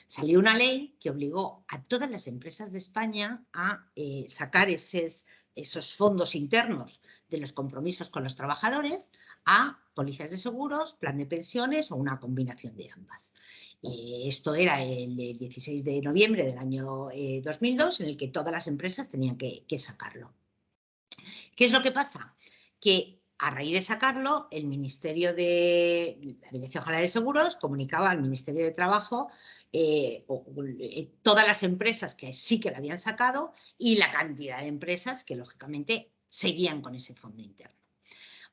Salió una ley que obligó a todas las empresas de España a sacar esos fondos internos de los compromisos con los trabajadores a pólizas de seguros, plan de pensiones o una combinación de ambas. Esto era el 16 de noviembre del año 2002, en el que todas las empresas tenían que sacarlo. ¿Qué es lo que pasa? Que a raíz de sacarlo, el Ministerio de la Dirección General de Seguros comunicaba al Ministerio de Trabajo todas las empresas que sí que la habían sacado y la cantidad de empresas que, lógicamente, seguían con ese fondo interno.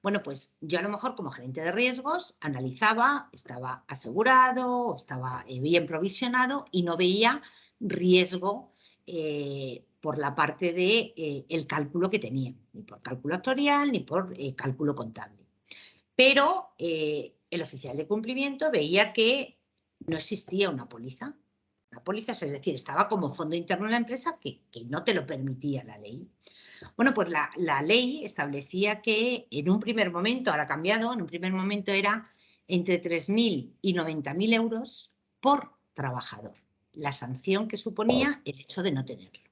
Bueno, pues yo a lo mejor como gerente de riesgos analizaba, estaba asegurado, estaba bien provisionado y no veía riesgo por la parte del cálculo que tenía, ni por cálculo actuarial ni por cálculo contable. Pero el oficial de cumplimiento veía que no existía una póliza. Una póliza, es decir, estaba como fondo interno en la empresa que no te lo permitía la ley. Bueno, pues la ley establecía que en un primer momento, ahora ha cambiado, en un primer momento era entre 3.000 y 90.000 euros por trabajador, la sanción que suponía el hecho de no tenerlo.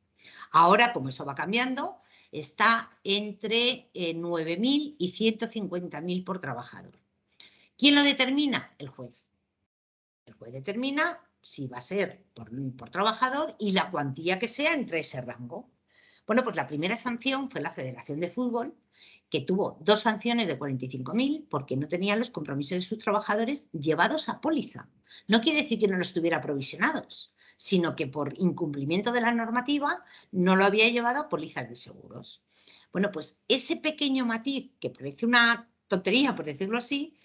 Ahora, como eso va cambiando, está entre 9.000 y 150.000 por trabajador. ¿Quién lo determina? El juez. El juez determina si va a ser por trabajador y la cuantía que sea entre ese rango. Bueno, pues la primera sanción fue la Federación de Fútbol, que tuvo 2 sanciones de 45.000 porque no tenían los compromisos de sus trabajadores llevados a póliza. No quiere decir que no los tuviera provisionados, sino que por incumplimiento de la normativa no lo había llevado a pólizas de seguros. Bueno, pues ese pequeño matiz, que parece una tontería, por decirlo así,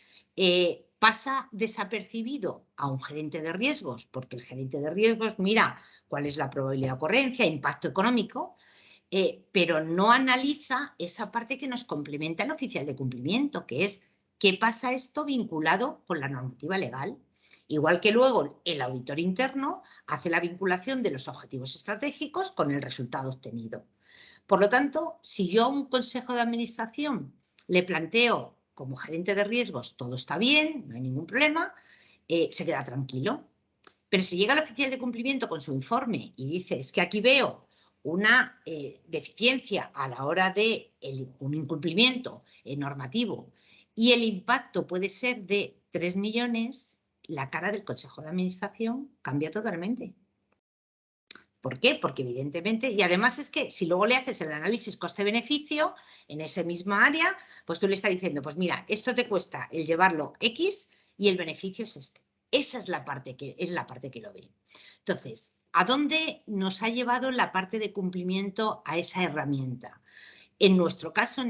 pasa desapercibido a un gerente de riesgos, porque el gerente de riesgos mira cuál es la probabilidad de ocurrencia, impacto económico, pero no analiza esa parte que nos complementa el oficial de cumplimiento, que es qué pasa esto vinculado con la normativa legal. Igual que luego el auditor interno hace la vinculación de los objetivos estratégicos con el resultado obtenido. Por lo tanto, si yo a un consejo de administración le planteo como gerente de riesgos todo está bien, no hay ningún problema, se queda tranquilo. Pero si llega el oficial de cumplimiento con su informe y dice, es que aquí veo una deficiencia a la hora de un incumplimiento normativo y el impacto puede ser de 3 millones, la cara del Consejo de Administración cambia totalmente. ¿Por qué? Porque evidentemente, y además es que si luego le haces el análisis coste-beneficio en esa misma área, pues tú le estás diciendo, pues mira, esto te cuesta el llevarlo X y el beneficio es este. Esa es la parte que lo ve. Entonces, ¿a dónde nos ha llevado la parte de cumplimiento a esa herramienta? En nuestro caso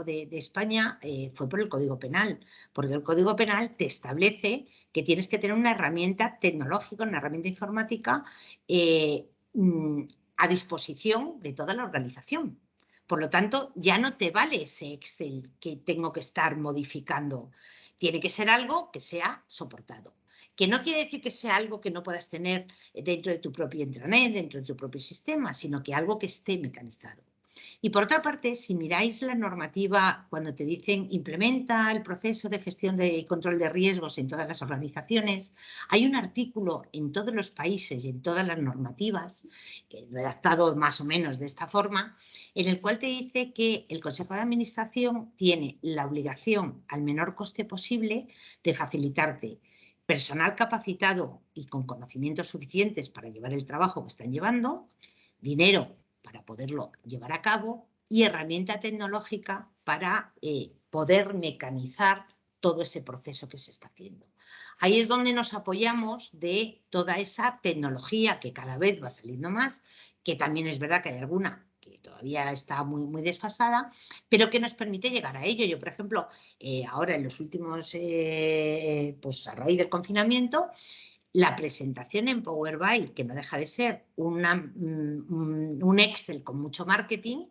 de España, fue por el Código Penal, porque el Código Penal te establece que tienes que tener una herramienta tecnológica, una herramienta informática a disposición de toda la organización. Por lo tanto, ya no te vale ese Excel que tengo que estar modificando. Tiene que ser algo que sea soportado. Que no quiere decir que sea algo que no puedas tener dentro de tu propio intranet, dentro de tu propio sistema, sino que algo que esté mecanizado. Y por otra parte, si miráis la normativa, cuando te dicen implementa el proceso de gestión y control de riesgos en todas las organizaciones, hay un artículo en todos los países y en todas las normativas, redactado más o menos de esta forma, en el cual te dice que el Consejo de Administración tiene la obligación, al menor coste posible, de facilitarte personal capacitado y con conocimientos suficientes para llevar el trabajo que están llevando, dinero para poderlo llevar a cabo y herramienta tecnológica para poder mecanizar todo ese proceso que se está haciendo. Ahí es donde nos apoyamos de toda esa tecnología que cada vez va saliendo más, que también es verdad que hay alguna que todavía está muy desfasada, pero que nos permite llegar a ello. Yo, por ejemplo, ahora en los últimos, pues a raíz del confinamiento, la presentación en Power BI, que no deja de ser un Excel con mucho marketing,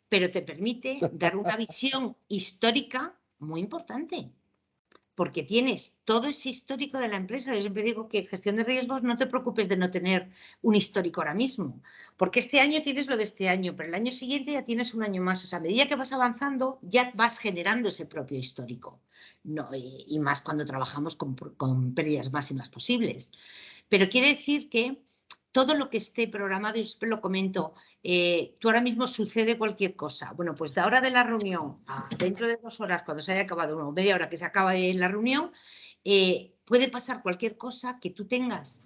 pero te permite dar una visión histórica muy importante, porque tienes todo ese histórico de la empresa. Yo siempre digo que gestión de riesgos, no te preocupes de no tener un histórico ahora mismo, porque este año tienes lo de este año, pero el año siguiente ya tienes un año más. O sea, a medida que vas avanzando, ya vas generando ese propio histórico. No, y más cuando trabajamos con pérdidas máximas posibles. Pero quiere decir que todo lo que esté programado, y siempre lo comento, tú ahora mismo sucede cualquier cosa. Bueno, pues de ahora de la reunión a dentro de 2 horas, cuando se haya acabado, o media hora que se acaba la reunión, puede pasar cualquier cosa que tú tengas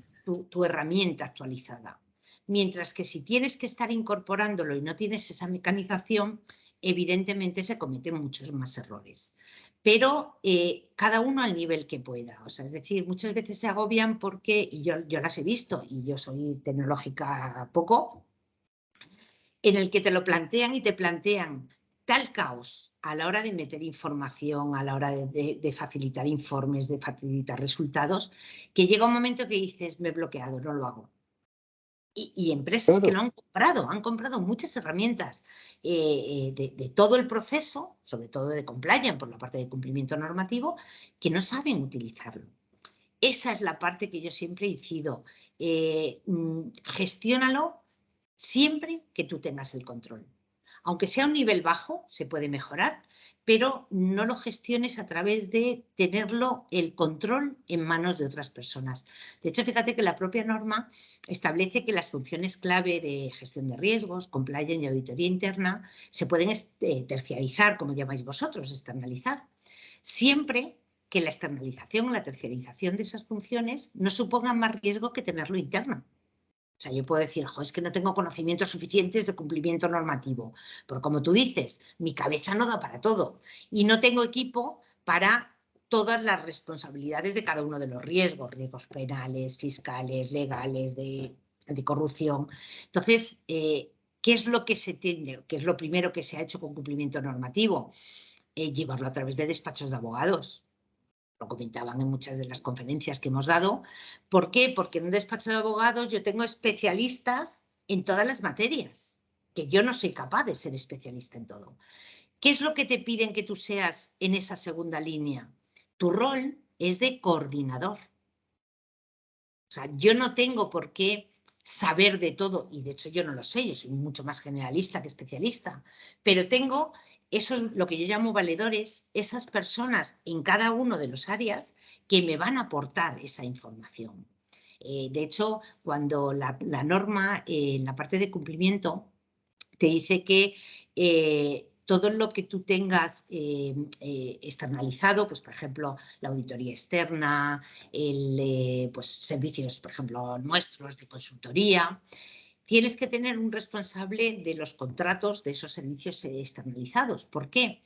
tu herramienta actualizada. Mientras que si tienes que estar incorporándolo y no tienes esa mecanización, evidentemente se cometen muchos más errores. Pero cada uno al nivel que pueda. O sea, es decir, muchas veces se agobian porque, y yo las he visto, y yo soy tecnológica poco, en el que te lo plantean y te plantean tal caos a la hora de meter información, a la hora de facilitar informes, de facilitar resultados, que llega un momento que dices, me he bloqueado, no lo hago. Y empresas que lo han comprado muchas herramientas de todo el proceso, sobre todo de compliance, por la parte de cumplimiento normativo, que no saben utilizarlo. Esa es la parte que yo siempre incido. Gestiónalo siempre que tú tengas el control. Aunque sea un nivel bajo, se puede mejorar, pero no lo gestiones a través de tenerlo el control en manos de otras personas. De hecho, fíjate que la propia norma establece que las funciones clave de gestión de riesgos, compliance y auditoría interna se pueden terciarizar, como llamáis vosotros, externalizar, siempre que la externalización o la terciarización de esas funciones no suponga más riesgo que tenerlo interno. O sea, yo puedo decir, es que no tengo conocimientos suficientes de cumplimiento normativo, pero como tú dices, mi cabeza no da para todo y no tengo equipo para todas las responsabilidades de cada uno de los riesgos penales, fiscales, legales, de anticorrupción. Entonces, ¿qué es lo que se tiende? ¿Qué es lo primero que se ha hecho con cumplimiento normativo? Llevarlo a través de despachos de abogados. Lo comentaban en muchas de las conferencias que hemos dado. ¿Por qué? Porque en un despacho de abogados yo tengo especialistas en todas las materias, que yo no soy capaz de ser especialista en todo. ¿Qué es lo que te piden que tú seas en esa segunda línea? Tu rol es de coordinador. O sea, yo no tengo por qué saber de todo, y de hecho yo no lo sé, yo soy mucho más generalista que especialista, pero tengo esos, lo que yo llamo valedores, esas personas en cada uno de los áreas que me van a aportar esa información. De hecho, cuando la norma en la parte de cumplimiento te dice que todo lo que tú tengas externalizado, pues por ejemplo, la auditoría externa, pues servicios, por ejemplo, nuestros de consultoría, tienes que tener un responsable de los contratos de esos servicios externalizados. ¿Por qué?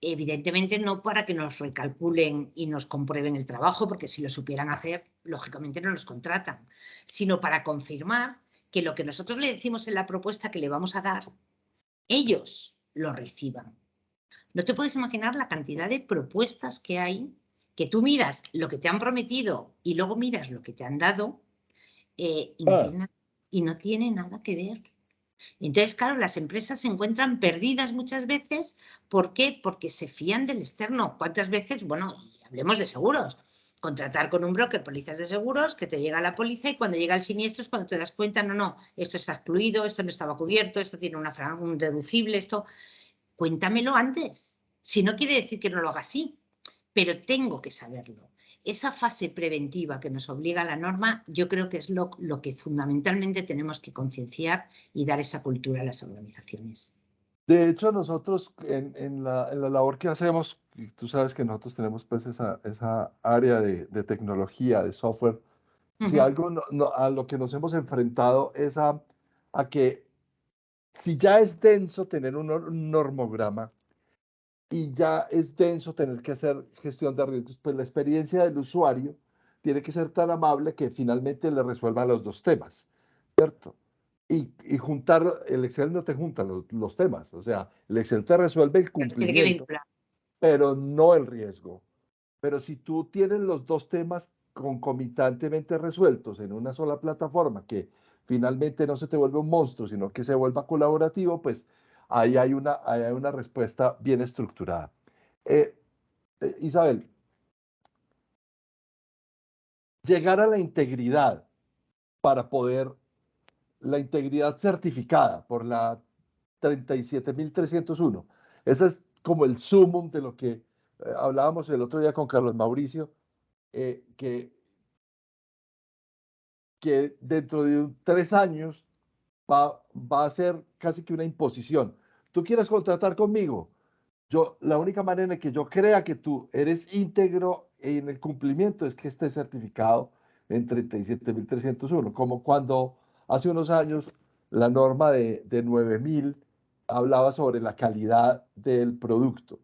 Evidentemente no para que nos recalculen y nos comprueben el trabajo, porque si lo supieran hacer, lógicamente no nos contratan, sino para confirmar que lo que nosotros le decimos en la propuesta que le vamos a dar, ellos lo reciban. No te puedes imaginar la cantidad de propuestas que hay, que tú miras lo que te han prometido y luego miras lo que te han dado y no tiene nada que ver. Entonces, claro, las empresas se encuentran perdidas muchas veces. ¿Por qué? Porque se fían del externo. ¿Cuántas veces? Bueno, hablemos de seguros. Contratar con un broker pólizas de seguros, que te llega la póliza y cuando llega el siniestro es cuando te das cuenta, no, esto está excluido, esto no estaba cubierto, esto tiene un deducible, esto... Cuéntamelo antes. Si no quiere decir que no lo haga así, pero tengo que saberlo. Esa fase preventiva que nos obliga a la norma, yo creo que es lo que fundamentalmente tenemos que concienciar y dar esa cultura a las organizaciones. De hecho, nosotros en la labor que hacemos, y tú sabes que nosotros tenemos pues esa área de tecnología, de software, si algo a lo que nos hemos enfrentado es a que si ya es denso tener un normograma y ya es denso tener que hacer gestión de riesgos, pues la experiencia del usuario tiene que ser tan amable que finalmente le resuelva los dos temas, ¿cierto? Y juntar, el Excel no te junta los temas, o sea, el Excel te resuelve el Tiene que cumplimiento, vincular. pero no el riesgo. Pero si tú tienes los dos temas concomitantemente resueltos en una sola plataforma, que finalmente no se te vuelve un monstruo, sino que se vuelva colaborativo, pues ahí hay una respuesta bien estructurada. Isabel, llegar a la integridad para poder, la integridad certificada por la 37.301, ese es como el sumum de lo que hablábamos el otro día con Carlos Mauricio, que dentro de 3 años va a ser casi que una imposición. ¿Tú quieres contratar conmigo? La única manera en que yo crea que tú eres íntegro en el cumplimiento es que estés certificado en 37.301, como cuando hace unos años la norma de 9.000 hablaba sobre la calidad del producto.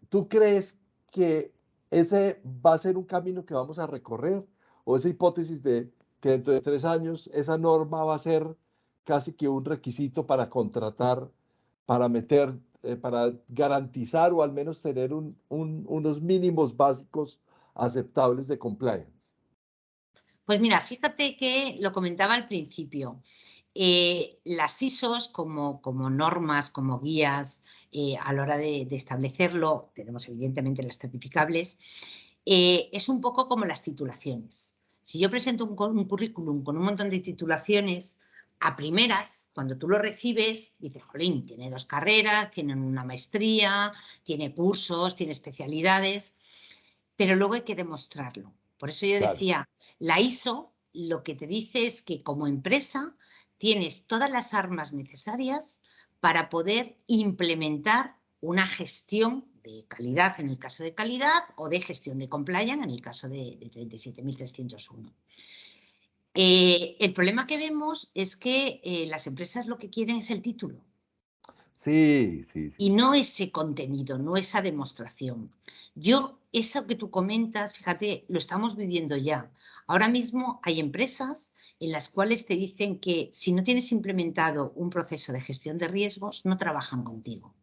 ¿Tú crees que ese va a ser un camino que vamos a recorrer? ¿O esa hipótesis de que dentro de 3 años esa norma va a ser casi que un requisito para contratar, para meter, para garantizar o al menos tener unos mínimos básicos aceptables de compliance? Pues mira, fíjate que lo comentaba al principio. Las ISOs como normas, como guías, a la hora de establecerlo, tenemos evidentemente las certificables, es un poco como las titulaciones. Si yo presento un currículum con un montón de titulaciones, a primeras, cuando tú lo recibes, dices, jolín, tiene 2 carreras, tiene una maestría, tiene cursos, tiene especialidades, pero luego hay que demostrarlo. Por eso yo decía, la ISO lo que te dice es que como empresa tienes todas las armas necesarias para poder implementar una gestión de calidad en el caso de calidad o de gestión de compliance en el caso de 37.301. El problema que vemos es que las empresas lo que quieren es el título. Sí, sí, sí. Y no ese contenido, no esa demostración. Eso que tú comentas, fíjate, lo estamos viviendo ya. Ahora mismo hay empresas en las cuales te dicen que si no tienes implementado un proceso de gestión de riesgos, no trabajan contigo.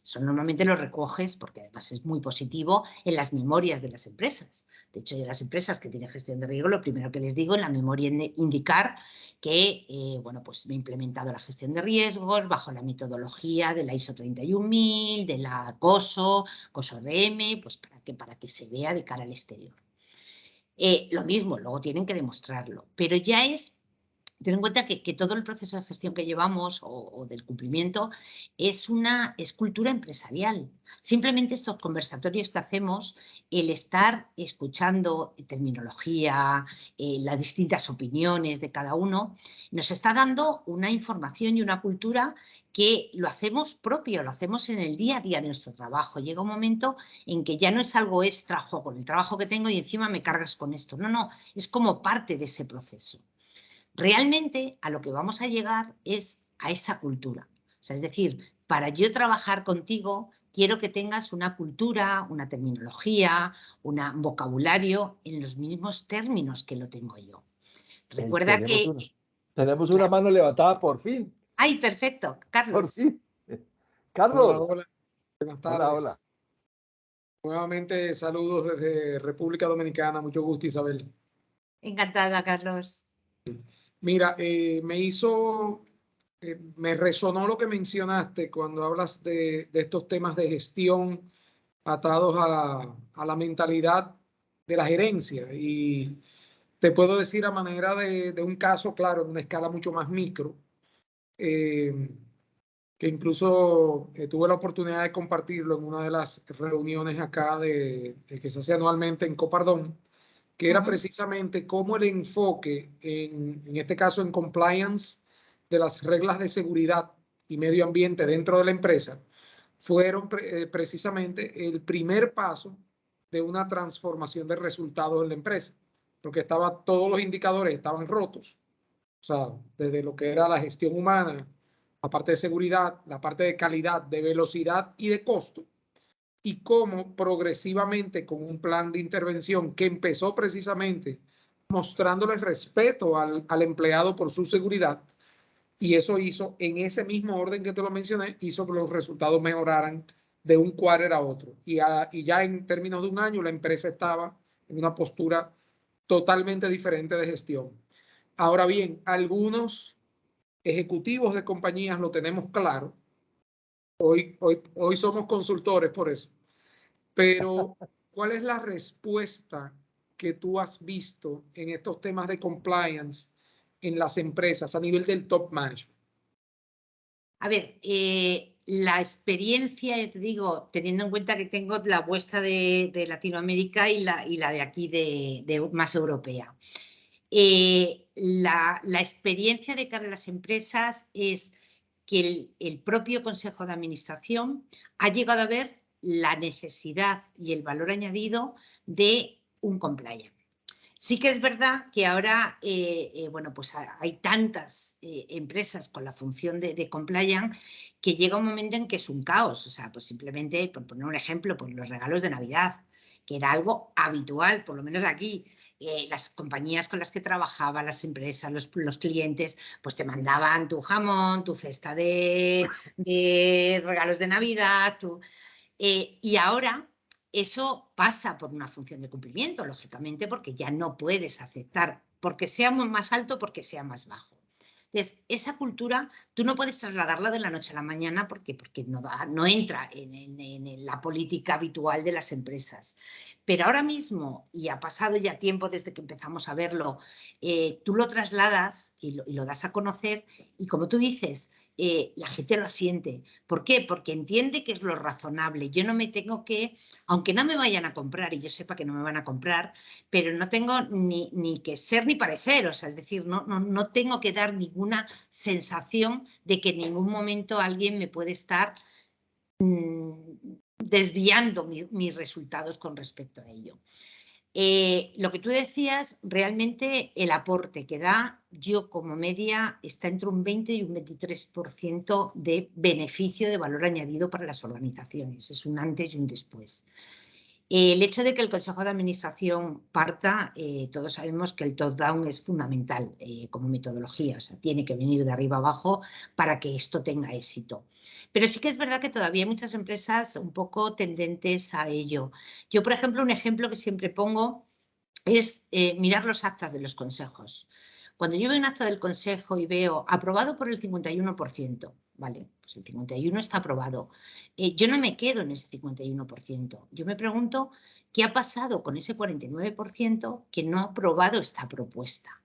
Eso normalmente lo recoges, porque además es muy positivo, en las memorias de las empresas. De hecho, de las empresas que tienen gestión de riesgo, lo primero que les digo en la memoria es indicar que bueno, pues me he implementado la gestión de riesgos bajo la metodología de la ISO 31000, de la COSO RM, pues para que se vea de cara al exterior. Lo mismo, luego tienen que demostrarlo, pero ya es... Ten en cuenta que todo el proceso de gestión que llevamos o del cumplimiento es cultura empresarial. Simplemente estos conversatorios que hacemos, el estar escuchando terminología, las distintas opiniones de cada uno, nos está dando una información y una cultura que lo hacemos propio, lo hacemos en el día a día de nuestro trabajo. Llega un momento en que ya no es algo extra, con el trabajo que tengo y encima me cargas con esto. No, es como parte de ese proceso. Realmente a lo que vamos a llegar es a esa cultura. O sea, es decir, para yo trabajar contigo, quiero que tengas una cultura, una terminología, un vocabulario en los mismos términos que lo tengo yo. Recuerda que... Tenemos una mano levantada por fin. ¡Ay, perfecto! Carlos. Por fin. Carlos. Hola, buenas tardes. Hola. Nuevamente saludos desde República Dominicana. Mucho gusto, Isabel. Encantada, Carlos. Mira, me hizo Me resonó lo que mencionaste cuando hablas de estos temas de gestión atados a la mentalidad de la gerencia. Y te puedo decir a manera de un caso, claro, en una escala mucho más micro, que incluso tuve la oportunidad de compartirlo en una de las reuniones acá de que se hace anualmente en Copardón, que era precisamente cómo el enfoque, en este caso en compliance de las reglas de seguridad y medio ambiente dentro de la empresa, fueron precisamente el primer paso de una transformación de resultados en la empresa, porque todos los indicadores estaban rotos, o sea, desde lo que era la gestión humana, la parte de seguridad, la parte de calidad, de velocidad y de costo, y cómo progresivamente con un plan de intervención que empezó precisamente mostrándole respeto al empleado por su seguridad, y eso hizo, en ese mismo orden que te lo mencioné, hizo que los resultados mejoraran de un quarter a otro. Y ya en términos de un año, la empresa estaba en una postura totalmente diferente de gestión. Ahora bien, algunos ejecutivos de compañías lo tenemos claro. Hoy somos consultores por eso. Pero, ¿cuál es la respuesta que tú has visto en estos temas de compliance en las empresas a nivel del top management? A ver, la experiencia, te digo, teniendo en cuenta que tengo la vuestra de Latinoamérica y la de aquí de más europea. La experiencia de cara a las empresas es que el propio Consejo de Administración ha llegado a ver la necesidad y el valor añadido de un compliance. Sí que es verdad que ahora, bueno, pues hay tantas empresas con la función de compliance que llega un momento en que es un caos. O sea, pues simplemente, por poner un ejemplo, pues los regalos de Navidad, que era algo habitual, por lo menos aquí. Las compañías con las que trabajaba, las empresas, los clientes, pues te mandaban tu jamón, tu cesta de regalos de Navidad, y ahora eso pasa por una función de cumplimiento, lógicamente, porque ya no puedes aceptar, porque sea más alto, porque sea más bajo. Entonces, esa cultura tú no puedes trasladarla de la noche a la mañana porque no entra en la política habitual de las empresas. Pero ahora mismo, y ha pasado ya tiempo desde que empezamos a verlo, tú lo trasladas y lo das a conocer y, como tú dices, la gente lo asiente. ¿Por qué? Porque entiende que es lo razonable. Yo no me tengo que, aunque no me vayan a comprar y yo sepa que no me van a comprar, pero no tengo ni que ser ni parecer, o sea, es decir, no tengo que dar ninguna sensación de que en ningún momento alguien me puede estar desviando mis resultados con respecto a ello. Lo que tú decías, realmente el aporte que da, yo como media, está entre un 20 y un 23% de beneficio de valor añadido para las organizaciones. Es un antes y un después. El hecho de que el Consejo de Administración parta, todos sabemos que el top-down es fundamental como metodología, o sea, tiene que venir de arriba abajo para que esto tenga éxito. Pero sí que es verdad que todavía hay muchas empresas un poco tendentes a ello. Yo, por ejemplo, un ejemplo que siempre pongo es mirar los actas de los consejos. Cuando yo veo un acta del consejo y veo aprobado por el 51%, vale, pues el 51% está aprobado. Yo no me quedo en ese 51%. Yo me pregunto qué ha pasado con ese 49% que no ha aprobado esta propuesta.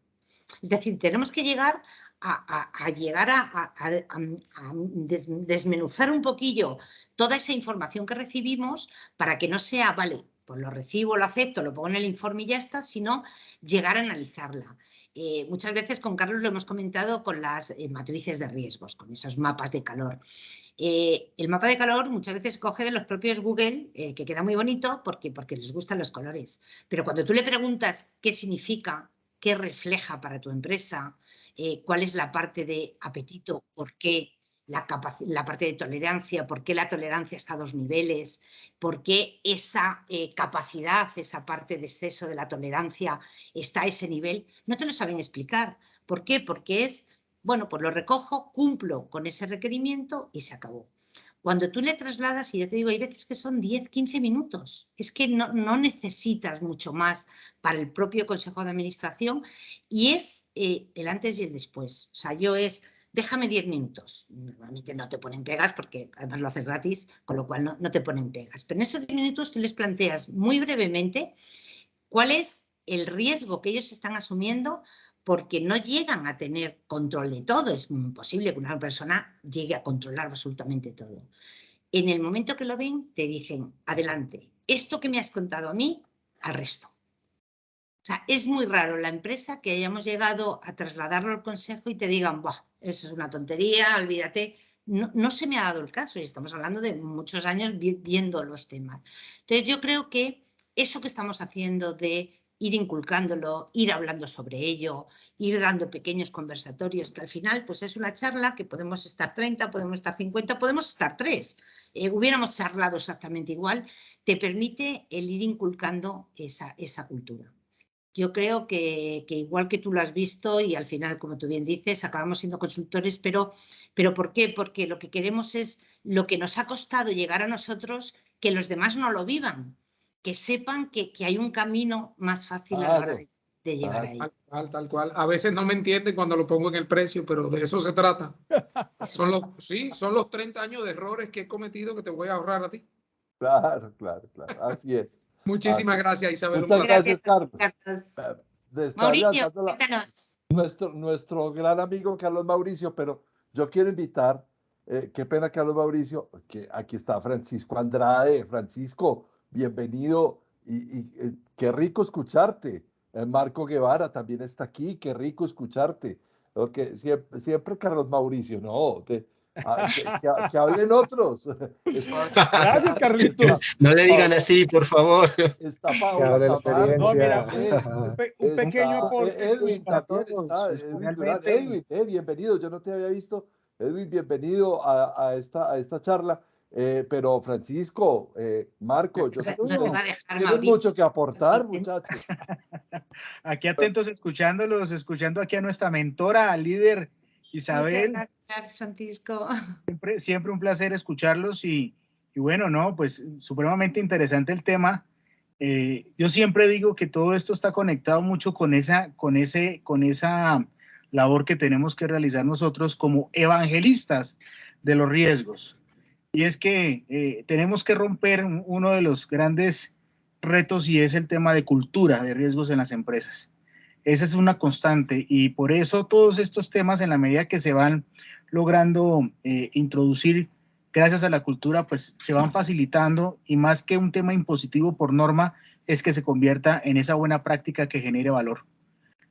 Es decir, tenemos que llegar a desmenuzar un poquillo toda esa información que recibimos para que no sea, vale, pues lo recibo, lo acepto, lo pongo en el informe y ya está, sino llegar a analizarla. Muchas veces con Carlos lo hemos comentado con las matrices de riesgos, con esos mapas de calor. El mapa de calor muchas veces coge de los propios Google, que queda muy bonito porque les gustan los colores, pero cuando tú le preguntas qué significa, qué refleja para tu empresa, cuál es la parte de apetito, por qué la parte de tolerancia, por qué la tolerancia está a 2 niveles, por qué esa capacidad, esa parte de exceso de la tolerancia está a ese nivel, no te lo saben explicar. ¿Por qué? Porque es, bueno, pues lo recojo, cumplo con ese requerimiento y se acabó. Cuando tú le trasladas, y ya te digo, hay veces que son 10, 15 minutos, es que no necesitas mucho más para el propio Consejo de Administración y es el antes y el después. O sea, yo es déjame 10 minutos. Normalmente no te ponen pegas porque además lo haces gratis, con lo cual no te ponen pegas. Pero en esos 10 minutos tú les planteas muy brevemente cuál es el riesgo que ellos están asumiendo porque no llegan a tener control de todo. Es imposible que una persona llegue a controlar absolutamente todo. En el momento que lo ven, te dicen, adelante, esto que me has contado a mí, al resto. O sea, es muy raro la empresa que hayamos llegado a trasladarlo al consejo y te digan, ¡buah! Eso es una tontería, olvídate. No se me ha dado el caso y estamos hablando de muchos años viendo los temas. Entonces yo creo que eso que estamos haciendo de ir inculcándolo, ir hablando sobre ello, ir dando pequeños conversatorios, que al final pues es una charla que podemos estar 30, podemos estar 50, podemos estar 3. Hubiéramos charlado exactamente igual, te permite el ir inculcando esa cultura. Yo creo que igual que tú lo has visto y al final, como tú bien dices, acabamos siendo consultores, pero ¿por qué? Porque lo que queremos es lo que nos ha costado llegar a nosotros, que los demás no lo vivan, que sepan que hay un camino más fácil a la hora de llegar ahí. Tal cual. A veces no me entienden cuando lo pongo en el precio, pero de eso se trata. Son los 30 años de errores que he cometido que te voy a ahorrar a ti. Claro, claro, claro. Así es. Muchísimas gracias, Isabel. Muchas gracias, Carlos. Mauricio, cuéntanos. Nuestro gran amigo Carlos Mauricio, pero yo quiero invitar, qué pena Carlos Mauricio, que aquí está Francisco Andrade. Francisco, bienvenido y qué rico escucharte. Marco Guevara también está aquí, qué rico escucharte. Porque siempre Carlos Mauricio, no, que hablen otros. Gracias, Carlitos. No le digan así, por favor. Está Paola la Camargo. No, mira, experiencia. un pequeño Está aporte Edwin para también todos, está. Edwin Durán. especialmente. Edwin, bienvenido. Yo no te había visto. Edwin, bienvenido a esta charla. Pero Francisco, Marco, yo sé que No te va a dejar tienen Mauricio. mucho que aportar, muchachos. Aquí atentos, escuchando aquí a nuestra mentora, líder Isabel. Muchas gracias, Francisco. Siempre un placer escucharlos y bueno, no, pues supremamente interesante el tema. Yo siempre digo que todo esto está conectado mucho con esa labor que tenemos que realizar nosotros como evangelistas de los riesgos. Y es que tenemos que romper uno de los grandes retos y es el tema de cultura de riesgos en las empresas. Esa es una constante y por eso todos estos temas, en la medida que se van logrando introducir gracias a la cultura, pues se van facilitando y más que un tema impositivo por norma, es que se convierta en esa buena práctica que genere valor.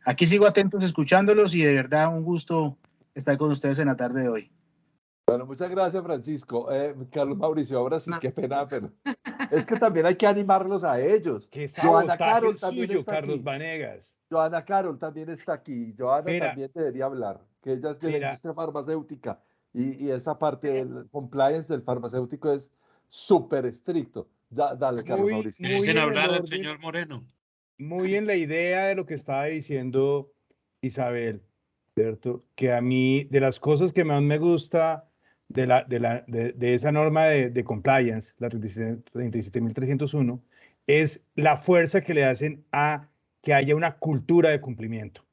Aquí sigo atentos escuchándolos y de verdad un gusto estar con ustedes en la tarde de hoy. Bueno, muchas gracias, Francisco. Carlos Mauricio, ahora sí, qué pena, pero es que también hay que animarlos a ellos. Qué Joana sabotaje Carol el también suyo, está Carlos aquí. Vanegas. Joana Carol también está aquí. Joana Mira, también debería hablar, que ella es de la mira. industria farmacéutica y esa parte del compliance del farmacéutico es súper estricto. Dale, Carlos Mauricio. Muy Dejen en el hablar al orden, señor Moreno. muy en la idea de lo que estaba diciendo Isabel, ¿cierto? Que a mí, de las cosas que más me gusta de esa norma de compliance, la 37.301, es la fuerza que le hacen a que haya una cultura de cumplimiento,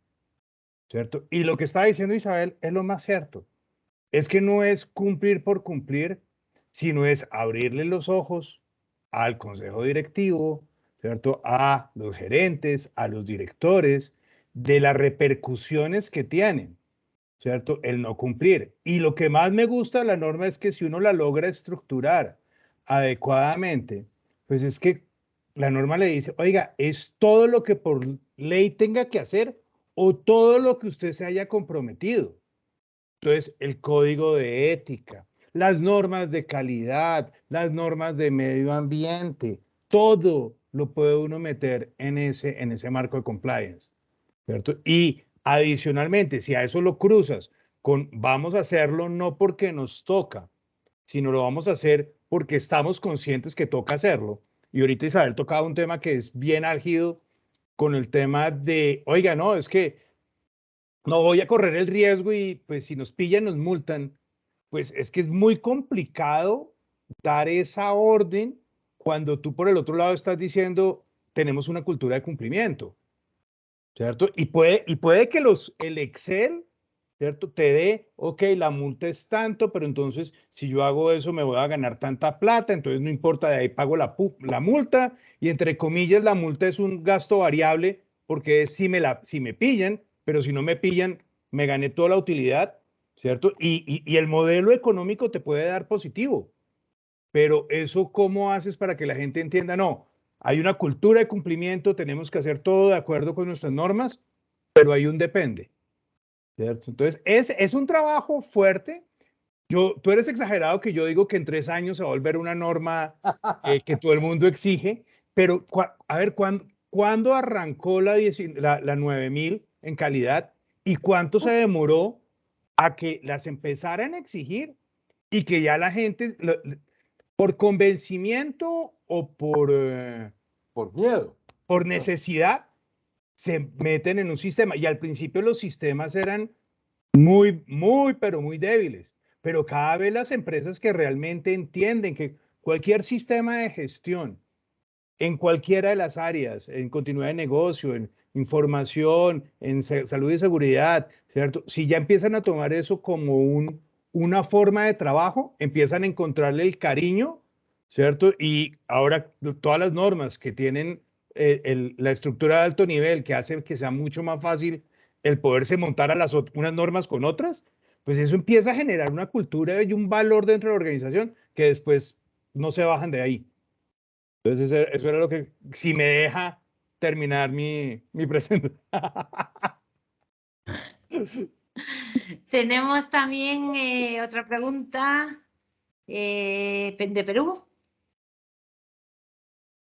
¿cierto? Y lo que está diciendo Isabel es lo más cierto. Es que no es cumplir por cumplir, sino es abrirle los ojos al consejo directivo, ¿cierto? A los gerentes, a los directores, de las repercusiones que tienen, ¿cierto? El no cumplir. Y lo que más me gusta de la norma es que si uno la logra estructurar adecuadamente, pues es que la norma le dice, oiga, es todo lo que por ley tenga que hacer o todo lo que usted se haya comprometido. Entonces, el código de ética, las normas de calidad, las normas de medio ambiente, todo lo puede uno meter en ese marco de compliance, ¿cierto? Y adicionalmente, si a eso lo cruzas con vamos a hacerlo no porque nos toca, sino lo vamos a hacer porque estamos conscientes que toca hacerlo. Y ahorita Isabel tocaba un tema que es bien álgido con el tema de, oiga, no, es que no voy a correr el riesgo y pues si nos pillan, nos multan. Pues es que es muy complicado dar esa orden cuando tú por el otro lado estás diciendo, tenemos una cultura de cumplimiento, ¿cierto? Y puede que el Excel ¿cierto? Te dé, ok, la multa es tanto, pero entonces si yo hago eso me voy a ganar tanta plata, entonces no importa, de ahí pago la multa, y entre comillas la multa es un gasto variable porque es si me pillan, pero si no me pillan, me gané toda la utilidad, ¿cierto? Y el modelo económico te puede dar positivo, pero eso, ¿cómo haces para que la gente entienda? No, hay una cultura de cumplimiento, tenemos que hacer todo de acuerdo con nuestras normas, pero hay un depende, ¿cierto? Entonces, es un trabajo fuerte. Tú eres exagerado que yo digo que en 3 años se va a volver una norma que todo el mundo exige, pero a ver, ¿cuándo arrancó la 9000 en calidad y cuánto se demoró a que las empezaran a exigir y que ya la gente, por convencimiento o Por miedo. por necesidad, se meten en un sistema? Y al principio los sistemas eran pero muy débiles. Pero cada vez las empresas que realmente entienden que cualquier sistema de gestión en cualquiera de las áreas, en continuidad de negocio, en información, en salud y seguridad, ¿cierto? Si ya empiezan a tomar eso como una forma de trabajo, empiezan a encontrarle el cariño, ¿cierto? Y ahora todas las normas que tienen la estructura de alto nivel, que hace que sea mucho más fácil el poderse montar a unas normas con otras, pues eso empieza a generar una cultura y un valor dentro de la organización que después no se bajan de ahí. Entonces, eso era lo que, si me deja terminar mi presentación. Tenemos también otra pregunta de Perú.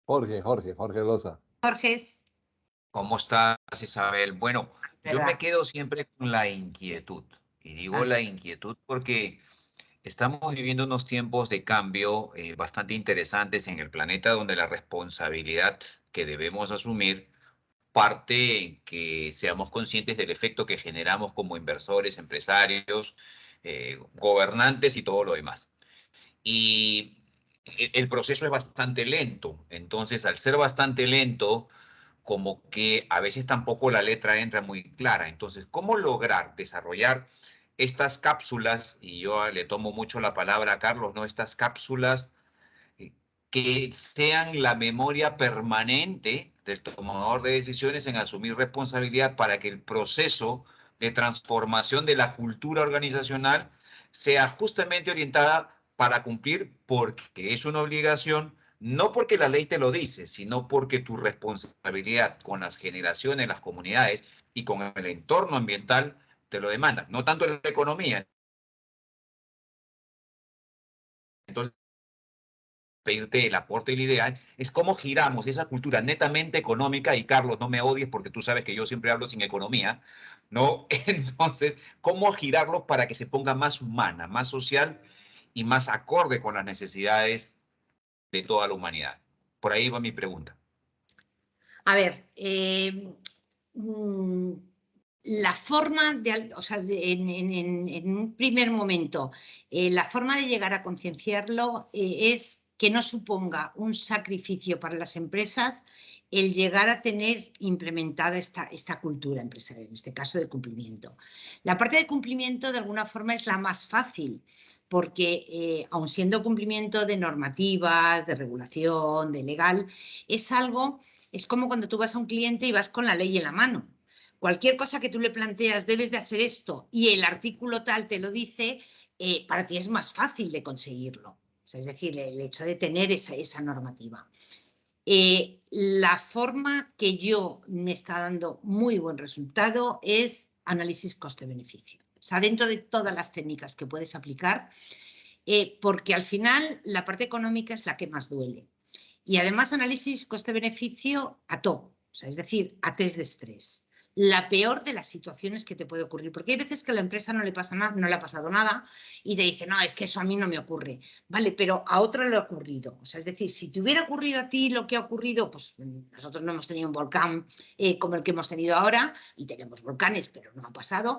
Jorge Loza. Jorge, ¿Cómo estás, Isabel? Bueno, yo ¿verdad? me quedo siempre con la inquietud. Y digo la inquietud porque estamos viviendo unos tiempos de cambio bastante interesantes en el planeta, donde la responsabilidad que debemos asumir parte en que seamos conscientes del efecto que generamos como inversores, empresarios, gobernantes y todo lo demás. Y el proceso es bastante lento. Entonces, al ser bastante lento, como que a veces tampoco la letra entra muy clara. Entonces, ¿cómo lograr desarrollar estas cápsulas? Y yo le tomo mucho la palabra a Carlos, ¿no? Estas cápsulas que sean la memoria permanente del tomador de decisiones en asumir responsabilidad para que el proceso de transformación de la cultura organizacional sea justamente orientada para cumplir porque es una obligación, no porque la ley te lo dice, sino porque tu responsabilidad con las generaciones, las comunidades y con el entorno ambiental te lo demanda, no tanto la economía. Entonces, pedirte el aporte y la idea es cómo giramos esa cultura netamente económica, y Carlos, no me odies porque tú sabes que yo siempre hablo sin economía, ¿no? Entonces, cómo girarlo para que se ponga más humana, más social y más acorde con las necesidades de toda la humanidad. Por ahí va mi pregunta. A ver, la forma o sea, en un primer momento, la forma de llegar a concienciarlo es que no suponga un sacrificio para las empresas el llegar a tener implementada esta cultura empresarial, en este caso de cumplimiento. La parte de cumplimiento, de alguna forma, es la más fácil, porque aun siendo cumplimiento de normativas, de regulación, de legal, es como cuando tú vas a un cliente y vas con la ley en la mano. Cualquier cosa que tú le planteas, debes de hacer esto, y el artículo tal te lo dice, para ti es más fácil de conseguirlo. O sea, es decir, el hecho de tener esa normativa. La forma que yo me está dando muy buen resultado es análisis coste-beneficio. O sea, dentro de todas las técnicas que puedes aplicar, porque al final la parte económica es la que más duele. Y además análisis coste-beneficio a todo, o sea, es decir, a test de estrés. La peor de las situaciones que te puede ocurrir, porque hay veces que a la empresa no le pasa nada, no le ha pasado nada y te dice, no, es que eso a mí no me ocurre. Vale, pero a otro le ha ocurrido. O sea, es decir, si te hubiera ocurrido a ti lo que ha ocurrido, pues nosotros no hemos tenido un volcán como el que hemos tenido ahora, y tenemos volcanes, pero no ha pasado.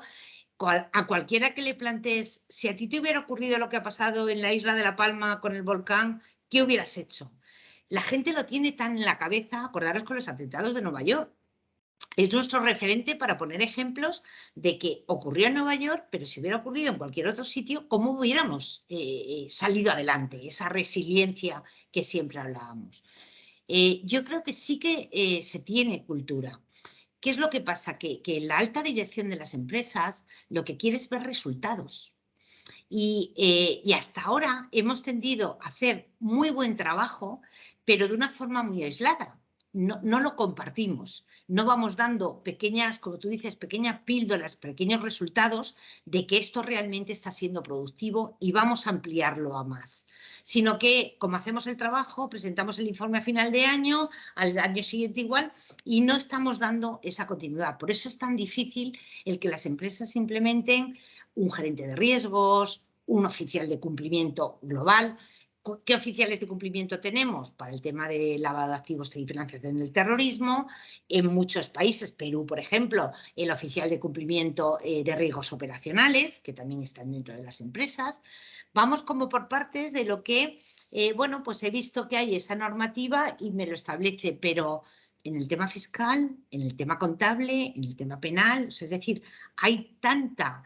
A cualquiera que le plantees, si a ti te hubiera ocurrido lo que ha pasado en la isla de La Palma con el volcán, ¿qué hubieras hecho? La gente lo tiene tan en la cabeza, acordaros con los atentados de Nueva York. Es nuestro referente para poner ejemplos de que ocurrió en Nueva York, pero si hubiera ocurrido en cualquier otro sitio, ¿cómo hubiéramos salido adelante? Esa resiliencia que siempre hablábamos. Yo creo que sí que se tiene cultura. ¿Qué es lo que pasa? Que la alta dirección de las empresas lo que quiere es ver resultados. Y hasta ahora hemos tendido a hacer muy buen trabajo, pero de una forma muy aislada. No lo compartimos, no vamos dando pequeñas, como tú dices, pequeñas píldoras, pequeños resultados de que esto realmente está siendo productivo y vamos a ampliarlo a más. Sino que, como hacemos el trabajo, presentamos el informe a final de año, al año siguiente igual, y no estamos dando esa continuidad. Por eso es tan difícil el que las empresas implementen un gerente de riesgos, un oficial de cumplimiento global. ¿Qué oficiales de cumplimiento tenemos? Para el tema de lavado de activos y financiación del terrorismo. En muchos países, Perú, por ejemplo, el oficial de cumplimiento de riesgos operacionales, que también están dentro de las empresas. Vamos como por partes de lo que, bueno, pues he visto que hay esa normativa y me lo establece, pero en el tema fiscal, en el tema contable, en el tema penal, es decir, hay tanta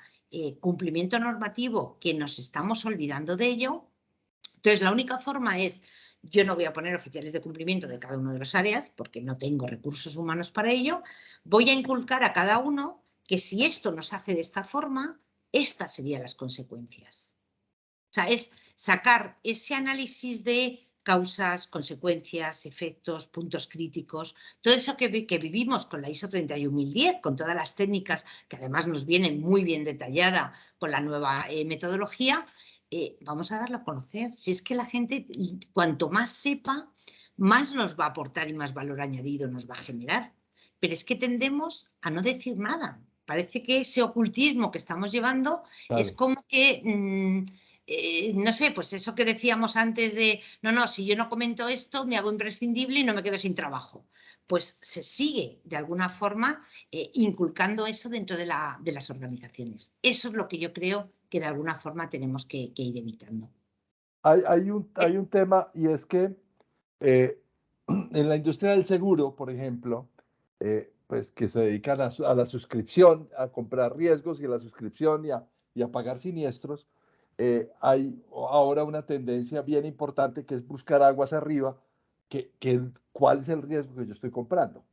cumplimiento normativo que nos estamos olvidando de ello. Entonces, la única forma es, yo no voy a poner oficiales de cumplimiento de cada una de las áreas porque no tengo recursos humanos para ello, voy a inculcar a cada uno que si esto no se hace de esta forma, estas serían las consecuencias. O sea, es sacar ese análisis de causas, consecuencias, efectos, puntos críticos, todo eso que vivimos con la ISO 31010, con todas las técnicas que además nos vienen muy bien detallada con la nueva metodología, vamos a darlo a conocer. Si es que la gente, cuanto más sepa, más nos va a aportar y más valor añadido nos va a generar. Pero es que tendemos a no decir nada. Parece que ese ocultismo que estamos llevando es como que... no sé, pues eso que decíamos antes de, no, si yo no comento esto, me hago imprescindible y no me quedo sin trabajo. Pues se sigue, de alguna forma, inculcando eso dentro de las organizaciones. Eso es lo que yo creo que de alguna forma tenemos que ir evitando. Hay un tema, y es que en la industria del seguro, por ejemplo, pues que se dedican a la suscripción, a comprar riesgos y a la suscripción y a pagar siniestros, hay ahora una tendencia bien importante que es buscar aguas arriba, cuál es el riesgo que yo estoy comprando.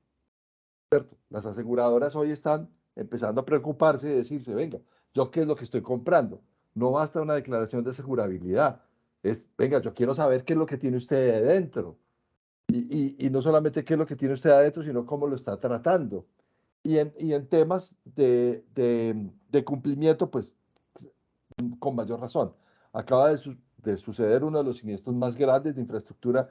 ¿Cierto? Las aseguradoras hoy están empezando a preocuparse y decirse, venga, ¿yo qué es lo que estoy comprando? No basta una declaración de asegurabilidad, venga, yo quiero saber qué es lo que tiene usted adentro. Y no solamente qué es lo que tiene usted adentro, sino cómo lo está tratando. Y en temas de cumplimiento, pues con mayor razón. Acaba de suceder uno de los siniestros más grandes de infraestructura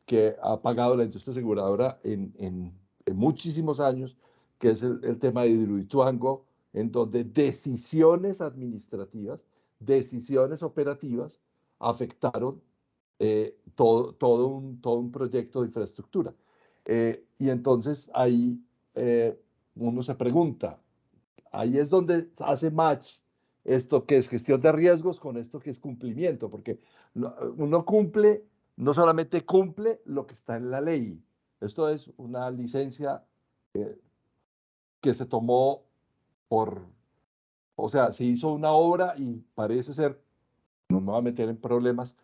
que ha pagado la industria aseguradora en muchísimos años, que es el tema de Hidroituango, en donde decisiones administrativas, decisiones operativas afectaron todo un proyecto de infraestructura. Y entonces ahí uno se pregunta, ahí es donde hace match esto que es gestión de riesgos con esto que es cumplimiento, porque uno cumple, no solamente cumple lo que está en la ley. Esto es una licencia que se tomó o sea, se hizo una obra y parece ser, no me voy a meter en problemas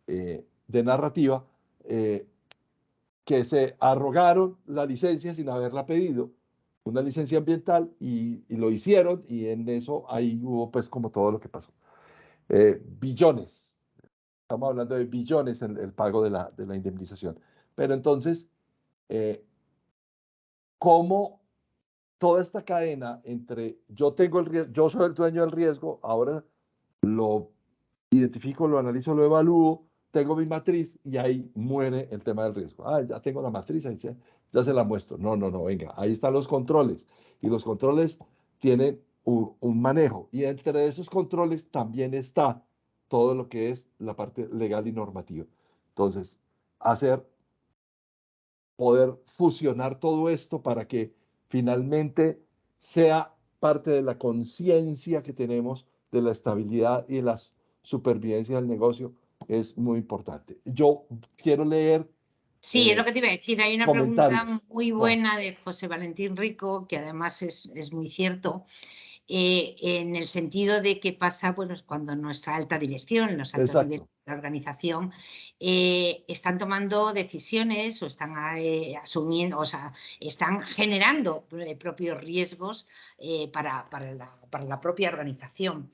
de narrativa, que se arrogaron la licencia sin haberla pedido, una licencia ambiental, y lo hicieron, y en eso ahí hubo pues como todo lo que pasó. Billones, estamos hablando de billones en el pago de la indemnización. Pero entonces, ¿cómo toda esta cadena entre yo tengo el riesgo, yo soy el dueño del riesgo, ahora lo identifico, lo analizo, lo evalúo, tengo mi matriz y ahí muere el tema del riesgo? Ah, ya tengo la matriz, ahí ya se la muestro. No, venga, ahí están los controles. Y los controles tienen un manejo. Y entre esos controles también está todo lo que es la parte legal y normativa. Entonces, poder fusionar todo esto para que finalmente sea parte de la conciencia que tenemos de la estabilidad y de la supervivencia del negocio es muy importante. Yo quiero leer Sí, es lo que te iba a decir. Hay una pregunta comentarios. muy buena de José Valentín Rico, que además es muy cierto, en el sentido de qué pasa cuando nuestra alta dirección, los altos niveles Exacto. de la organización, están tomando decisiones o están asumiendo, o sea, están generando propios riesgos para la propia organización.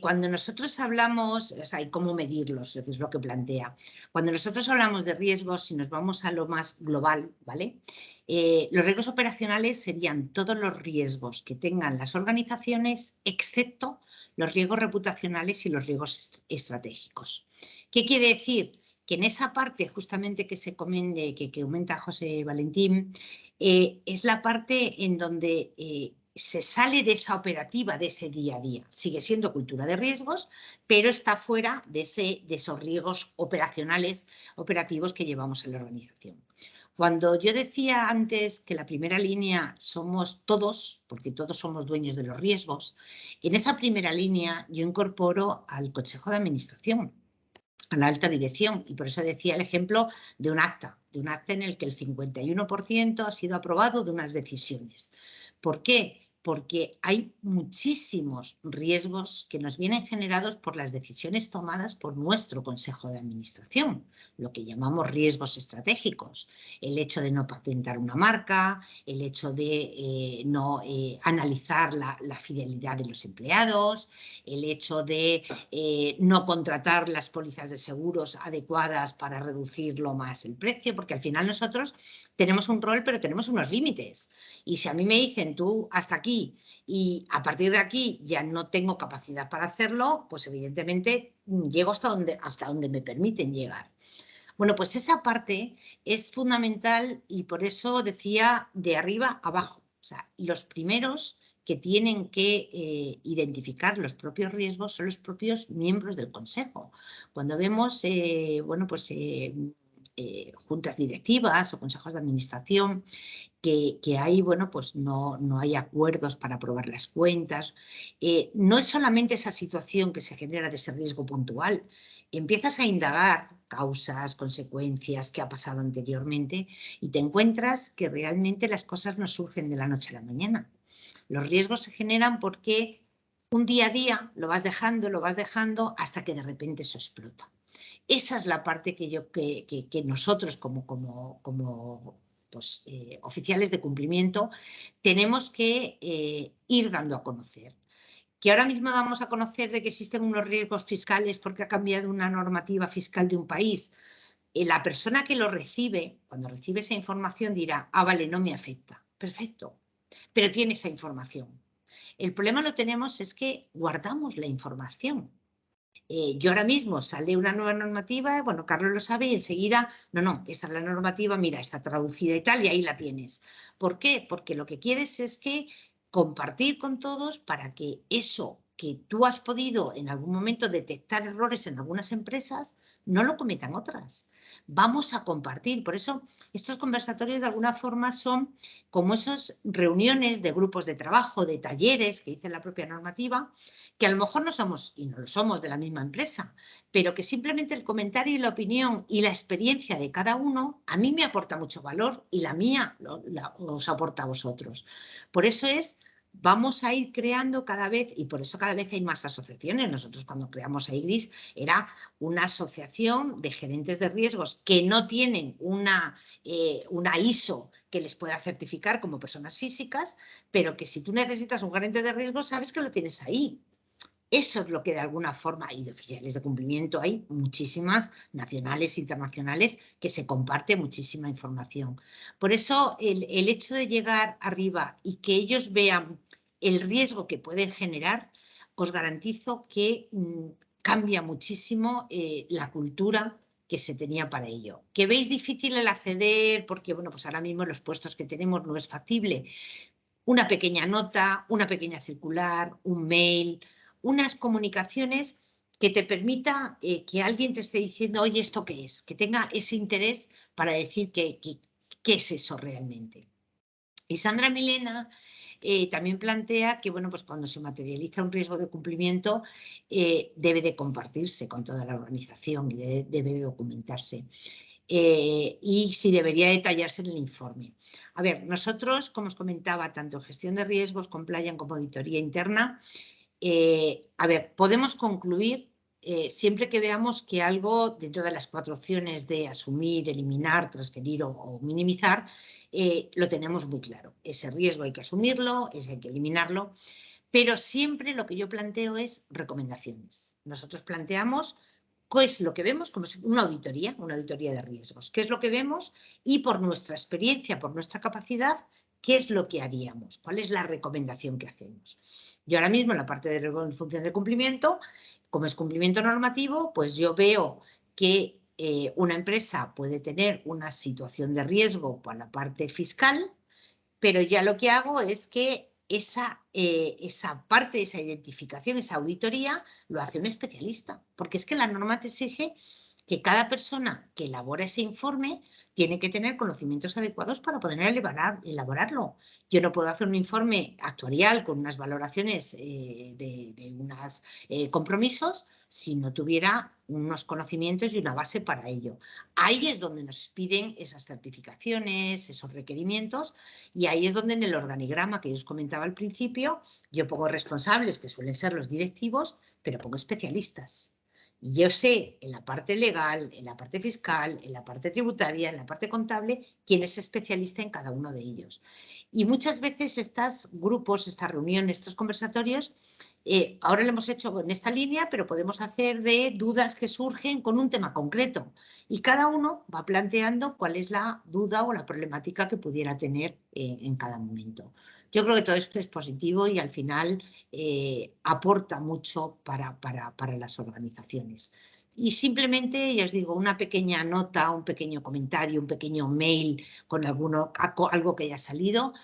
Cuando nosotros hablamos, o sea, y cómo medirlos, es lo que plantea. Cuando nosotros hablamos de riesgos, si nos vamos a lo más global, ¿vale? Los riesgos operacionales serían todos los riesgos que tengan las organizaciones, excepto los riesgos reputacionales y los riesgos estratégicos. ¿Qué quiere decir? Que en esa parte justamente que comenta José Valentín, es la parte en donde se sale de esa operativa, de ese día a día. Sigue siendo cultura de riesgos, pero está fuera de esos riesgos operativos que llevamos en la organización. Cuando yo decía antes que la primera línea somos todos, porque todos somos dueños de los riesgos, en esa primera línea yo incorporo al Consejo de Administración, a la alta dirección, y por eso decía el ejemplo de un acta en el que el 51% ha sido aprobado de unas decisiones. ¿Por qué? Porque hay muchísimos riesgos que nos vienen generados por las decisiones tomadas por nuestro Consejo de Administración, lo que llamamos riesgos estratégicos. El hecho de no patentar una marca, el hecho de no analizar la fidelidad de los empleados, el hecho de no contratar las pólizas de seguros adecuadas para reducirlo más el precio, porque al final nosotros tenemos un rol, pero tenemos unos límites. Y si a mí me dicen tú hasta aquí y a partir de aquí ya no tengo capacidad para hacerlo, pues evidentemente llego hasta donde me permiten llegar. Bueno, pues esa parte es fundamental y por eso decía de arriba a abajo. O sea, los primeros que tienen que identificar los propios riesgos son los propios miembros del Consejo. Cuando vemos, juntas directivas o consejos de administración que hay, pues no hay acuerdos para aprobar las cuentas. No es solamente esa situación que se genera de ese riesgo puntual. Empiezas a indagar causas, consecuencias, qué ha pasado anteriormente y te encuentras que realmente las cosas no surgen de la noche a la mañana. Los riesgos se generan porque un día a día lo vas dejando hasta que de repente eso explota. Esa es la parte que nosotros como oficiales de cumplimiento tenemos que ir dando a conocer. Que ahora mismo damos a conocer de que existen unos riesgos fiscales porque ha cambiado una normativa fiscal de un país. La persona que lo recibe, cuando recibe esa información dirá, ah, vale, no me afecta. Perfecto, pero tiene esa información. El problema lo tenemos es que guardamos la información. Yo ahora mismo sale una nueva normativa, bueno, Carlos lo sabe y enseguida, no, esta es la normativa, mira, está traducida y tal, y ahí la tienes. ¿Por qué? Porque lo que quieres es que compartir con todos para que eso que tú has podido en algún momento detectar errores en algunas empresas, no lo cometan otras. Vamos a compartir. Por eso estos conversatorios de alguna forma son como esas reuniones de grupos de trabajo, de talleres, que dice la propia normativa, que a lo mejor no somos, y no lo somos, de la misma empresa, pero que simplemente el comentario y la opinión y la experiencia de cada uno a mí me aporta mucho valor y la mía os aporta a vosotros. Por eso vamos a ir creando cada vez, y por eso cada vez hay más asociaciones. Nosotros cuando creamos AIGRIS era una asociación de gerentes de riesgos que no tienen una ISO que les pueda certificar como personas físicas, pero que si tú necesitas un gerente de riesgos sabes que lo tienes ahí. Eso es lo que de alguna forma, y de oficiales de cumplimiento hay muchísimas, nacionales, internacionales, que se comparte muchísima información. Por eso el hecho de llegar arriba y que ellos vean el riesgo que pueden generar, os garantizo que cambia muchísimo la cultura que se tenía para ello. ¿Que veis difícil el acceder? Porque pues ahora mismo los puestos que tenemos no es factible. Una pequeña nota, una pequeña circular, un mail, unas comunicaciones que te permita que alguien te esté diciendo, oye, ¿esto qué es? Que tenga ese interés para decir qué es eso realmente. Y Sandra Milena también plantea que pues cuando se materializa un riesgo de cumplimiento debe de compartirse con toda la organización y debe de documentarse. y si debería detallarse en el informe. A ver, nosotros, como os comentaba, tanto en gestión de riesgos, compliance como auditoría interna, a ver, podemos concluir siempre que veamos que algo dentro de las 4 opciones de asumir, eliminar, transferir o minimizar, lo tenemos muy claro. Ese riesgo hay que asumirlo, ese hay que eliminarlo, pero siempre lo que yo planteo es recomendaciones. Nosotros planteamos qué es lo que vemos, como una auditoría de riesgos. ¿Qué es lo que vemos? Y por nuestra experiencia, por nuestra capacidad, ¿qué es lo que haríamos? ¿Cuál es la recomendación que hacemos? Yo ahora mismo en la parte de función de cumplimiento, como es cumplimiento normativo, pues yo veo que una empresa puede tener una situación de riesgo por la parte fiscal, pero ya lo que hago es que esa parte, esa identificación, esa auditoría, lo hace un especialista, porque es que la norma te exige que cada persona que elabora ese informe tiene que tener conocimientos adecuados para poder elaborarlo. Yo no puedo hacer un informe actuarial con unas valoraciones de unos compromisos si no tuviera unos conocimientos y una base para ello. Ahí es donde nos piden esas certificaciones, esos requerimientos, y ahí es donde en el organigrama que yo os comentaba al principio, yo pongo responsables, que suelen ser los directivos, pero pongo especialistas. Y yo sé en la parte legal, en la parte fiscal, en la parte tributaria, en la parte contable, quién es especialista en cada uno de ellos. Y muchas veces estos grupos, estas reuniones, estos conversatorios, ahora lo hemos hecho en esta línea, pero podemos hacer de dudas que surgen con un tema concreto. Y cada uno va planteando cuál es la duda o la problemática que pudiera tener en cada momento. Yo creo que todo esto es positivo y al final aporta mucho para las organizaciones. Y simplemente, ya os digo, una pequeña nota, un pequeño comentario, un pequeño mail con algo que haya salido,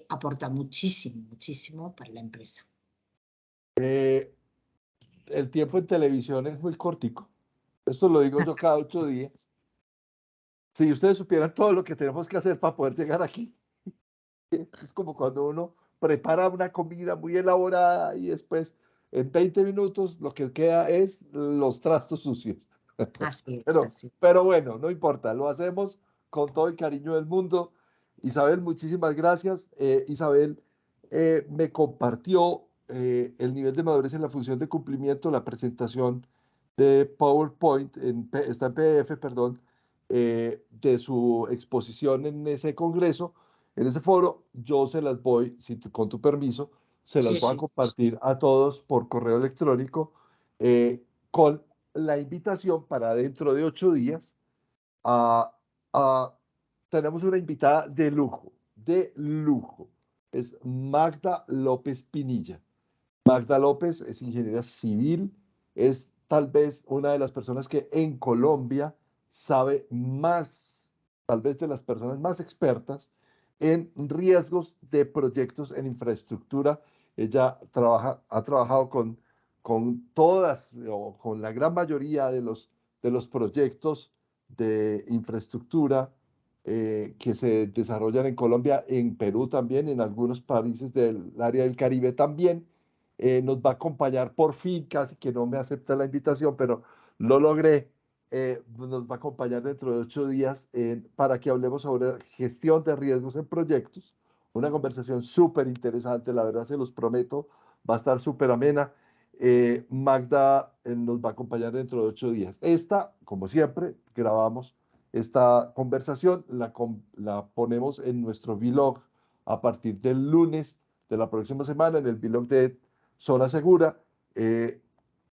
aporta muchísimo, muchísimo para la empresa. El tiempo en televisión es muy cortico. Esto lo digo yo cada 8 días. Si ustedes supieran todo lo que tenemos que hacer para poder llegar aquí, es como cuando uno prepara una comida muy elaborada y después en 20 minutos lo que queda es los trastos sucios. Así es, Pero, así es. pero bueno, no importa, lo hacemos con todo el cariño del mundo. Isabel, muchísimas gracias. Isabel me compartió el nivel de madurez en la función de cumplimiento, la presentación de PowerPoint, está en PDF, perdón, de su exposición en ese congreso, en ese foro. Yo se las voy, con tu permiso, se las Sí, voy a sí. compartir a todos por correo electrónico con la invitación para dentro de 8 días. a, Tenemos una invitada de lujo, de lujo. Es Magda López Pinilla. Magda López es ingeniera civil, es tal vez una de las personas que en Colombia sabe más, tal vez de las personas más expertas en riesgos de proyectos en infraestructura. Ella ha trabajado con todas o con la gran mayoría de los proyectos de infraestructura que se desarrollan en Colombia, en Perú también, en algunos países del área del Caribe también. Nos va a acompañar por fin, casi que no me acepta la invitación, pero lo logré. Nos va a acompañar dentro de 8 días para que hablemos sobre gestión de riesgos en proyectos. Una conversación súper interesante, la verdad se los prometo, va a estar súper amena. Magda nos va a acompañar dentro de 8 días. Esta, como siempre, grabamos esta conversación, la ponemos en nuestro vlog a partir del lunes de la próxima semana, en el vlog de Zona Segura.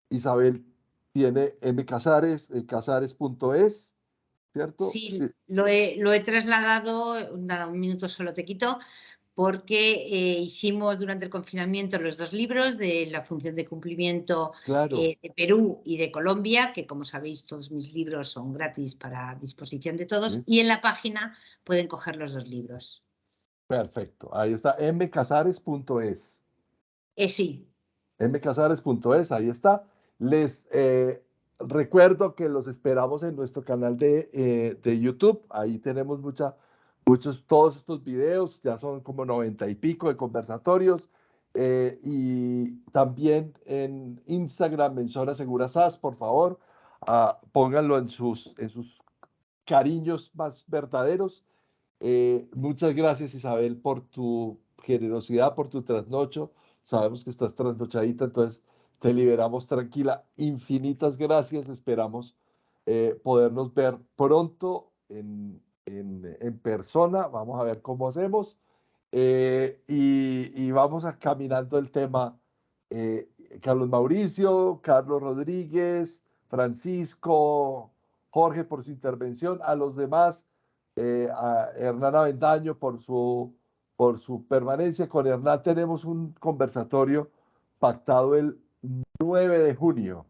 Isabel tiene Casares, casares.es, ¿cierto? Sí, lo he trasladado, nada, un minuto solo te quito, porque hicimos durante el confinamiento los 2 libros de la función de cumplimiento Claro. De Perú y de Colombia, que como sabéis todos mis libros son gratis para disposición de todos, Sí. y en la página pueden coger los 2 libros. Perfecto, ahí está, mcasares.es. Sí. mcasares.es, ahí está. Les recuerdo que los esperamos en nuestro canal de YouTube. Ahí tenemos todos estos videos, ya son como 90 y pico de conversatorios. Y también en Instagram, en Zona Segura SAS, por favor, pónganlo en sus cariños más verdaderos. Muchas gracias, Isabel, por tu generosidad, por tu trasnocho. Sabemos que estás trasnochadita, entonces te liberamos tranquila. Infinitas gracias. Esperamos podernos ver pronto en persona. Vamos a ver cómo hacemos. Y vamos a caminando el tema. Carlos Mauricio, Carlos Rodríguez, Francisco, Jorge por su intervención, a los demás, a Hernán Avendaño por su permanencia. Con Hernán tenemos un conversatorio pactado el 9 de junio,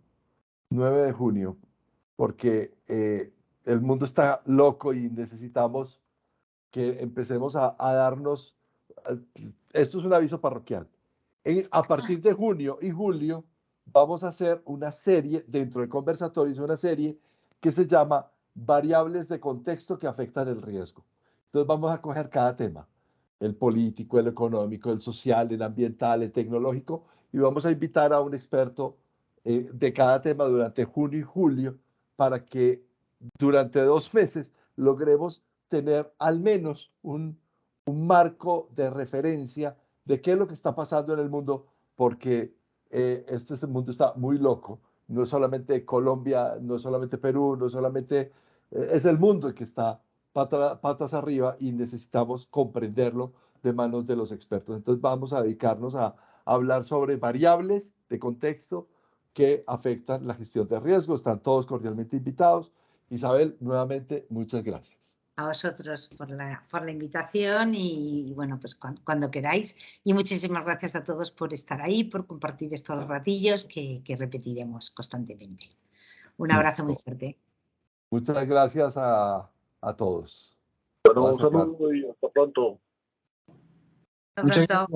9 de junio, porque el mundo está loco y necesitamos que empecemos a darnos, esto es un aviso parroquial, a partir de junio y julio vamos a hacer una serie dentro de conversatorios, una serie que se llama Variables de contexto que afectan el riesgo. Entonces vamos a coger cada tema, el político, el económico, el social, el ambiental, el tecnológico, y vamos a invitar a un experto de cada tema durante junio y julio para que durante 2 meses logremos tener al menos un marco de referencia de qué es lo que está pasando en el mundo, porque este mundo está muy loco. No es solamente Colombia, no es solamente Perú, no es solamente... es el mundo el que está patas arriba y necesitamos comprenderlo de manos de los expertos. Entonces vamos a dedicarnos a hablar sobre variables de contexto que afectan la gestión de riesgo. Están todos cordialmente invitados. Isabel, nuevamente, muchas gracias. A vosotros por la invitación y bueno, pues cuando queráis. Y muchísimas gracias a todos por estar ahí, por compartir estos ratillos que repetiremos constantemente. Un abrazo muy fuerte. Muchas gracias a todos. Bueno, un saludo y hasta pronto. Hasta pronto.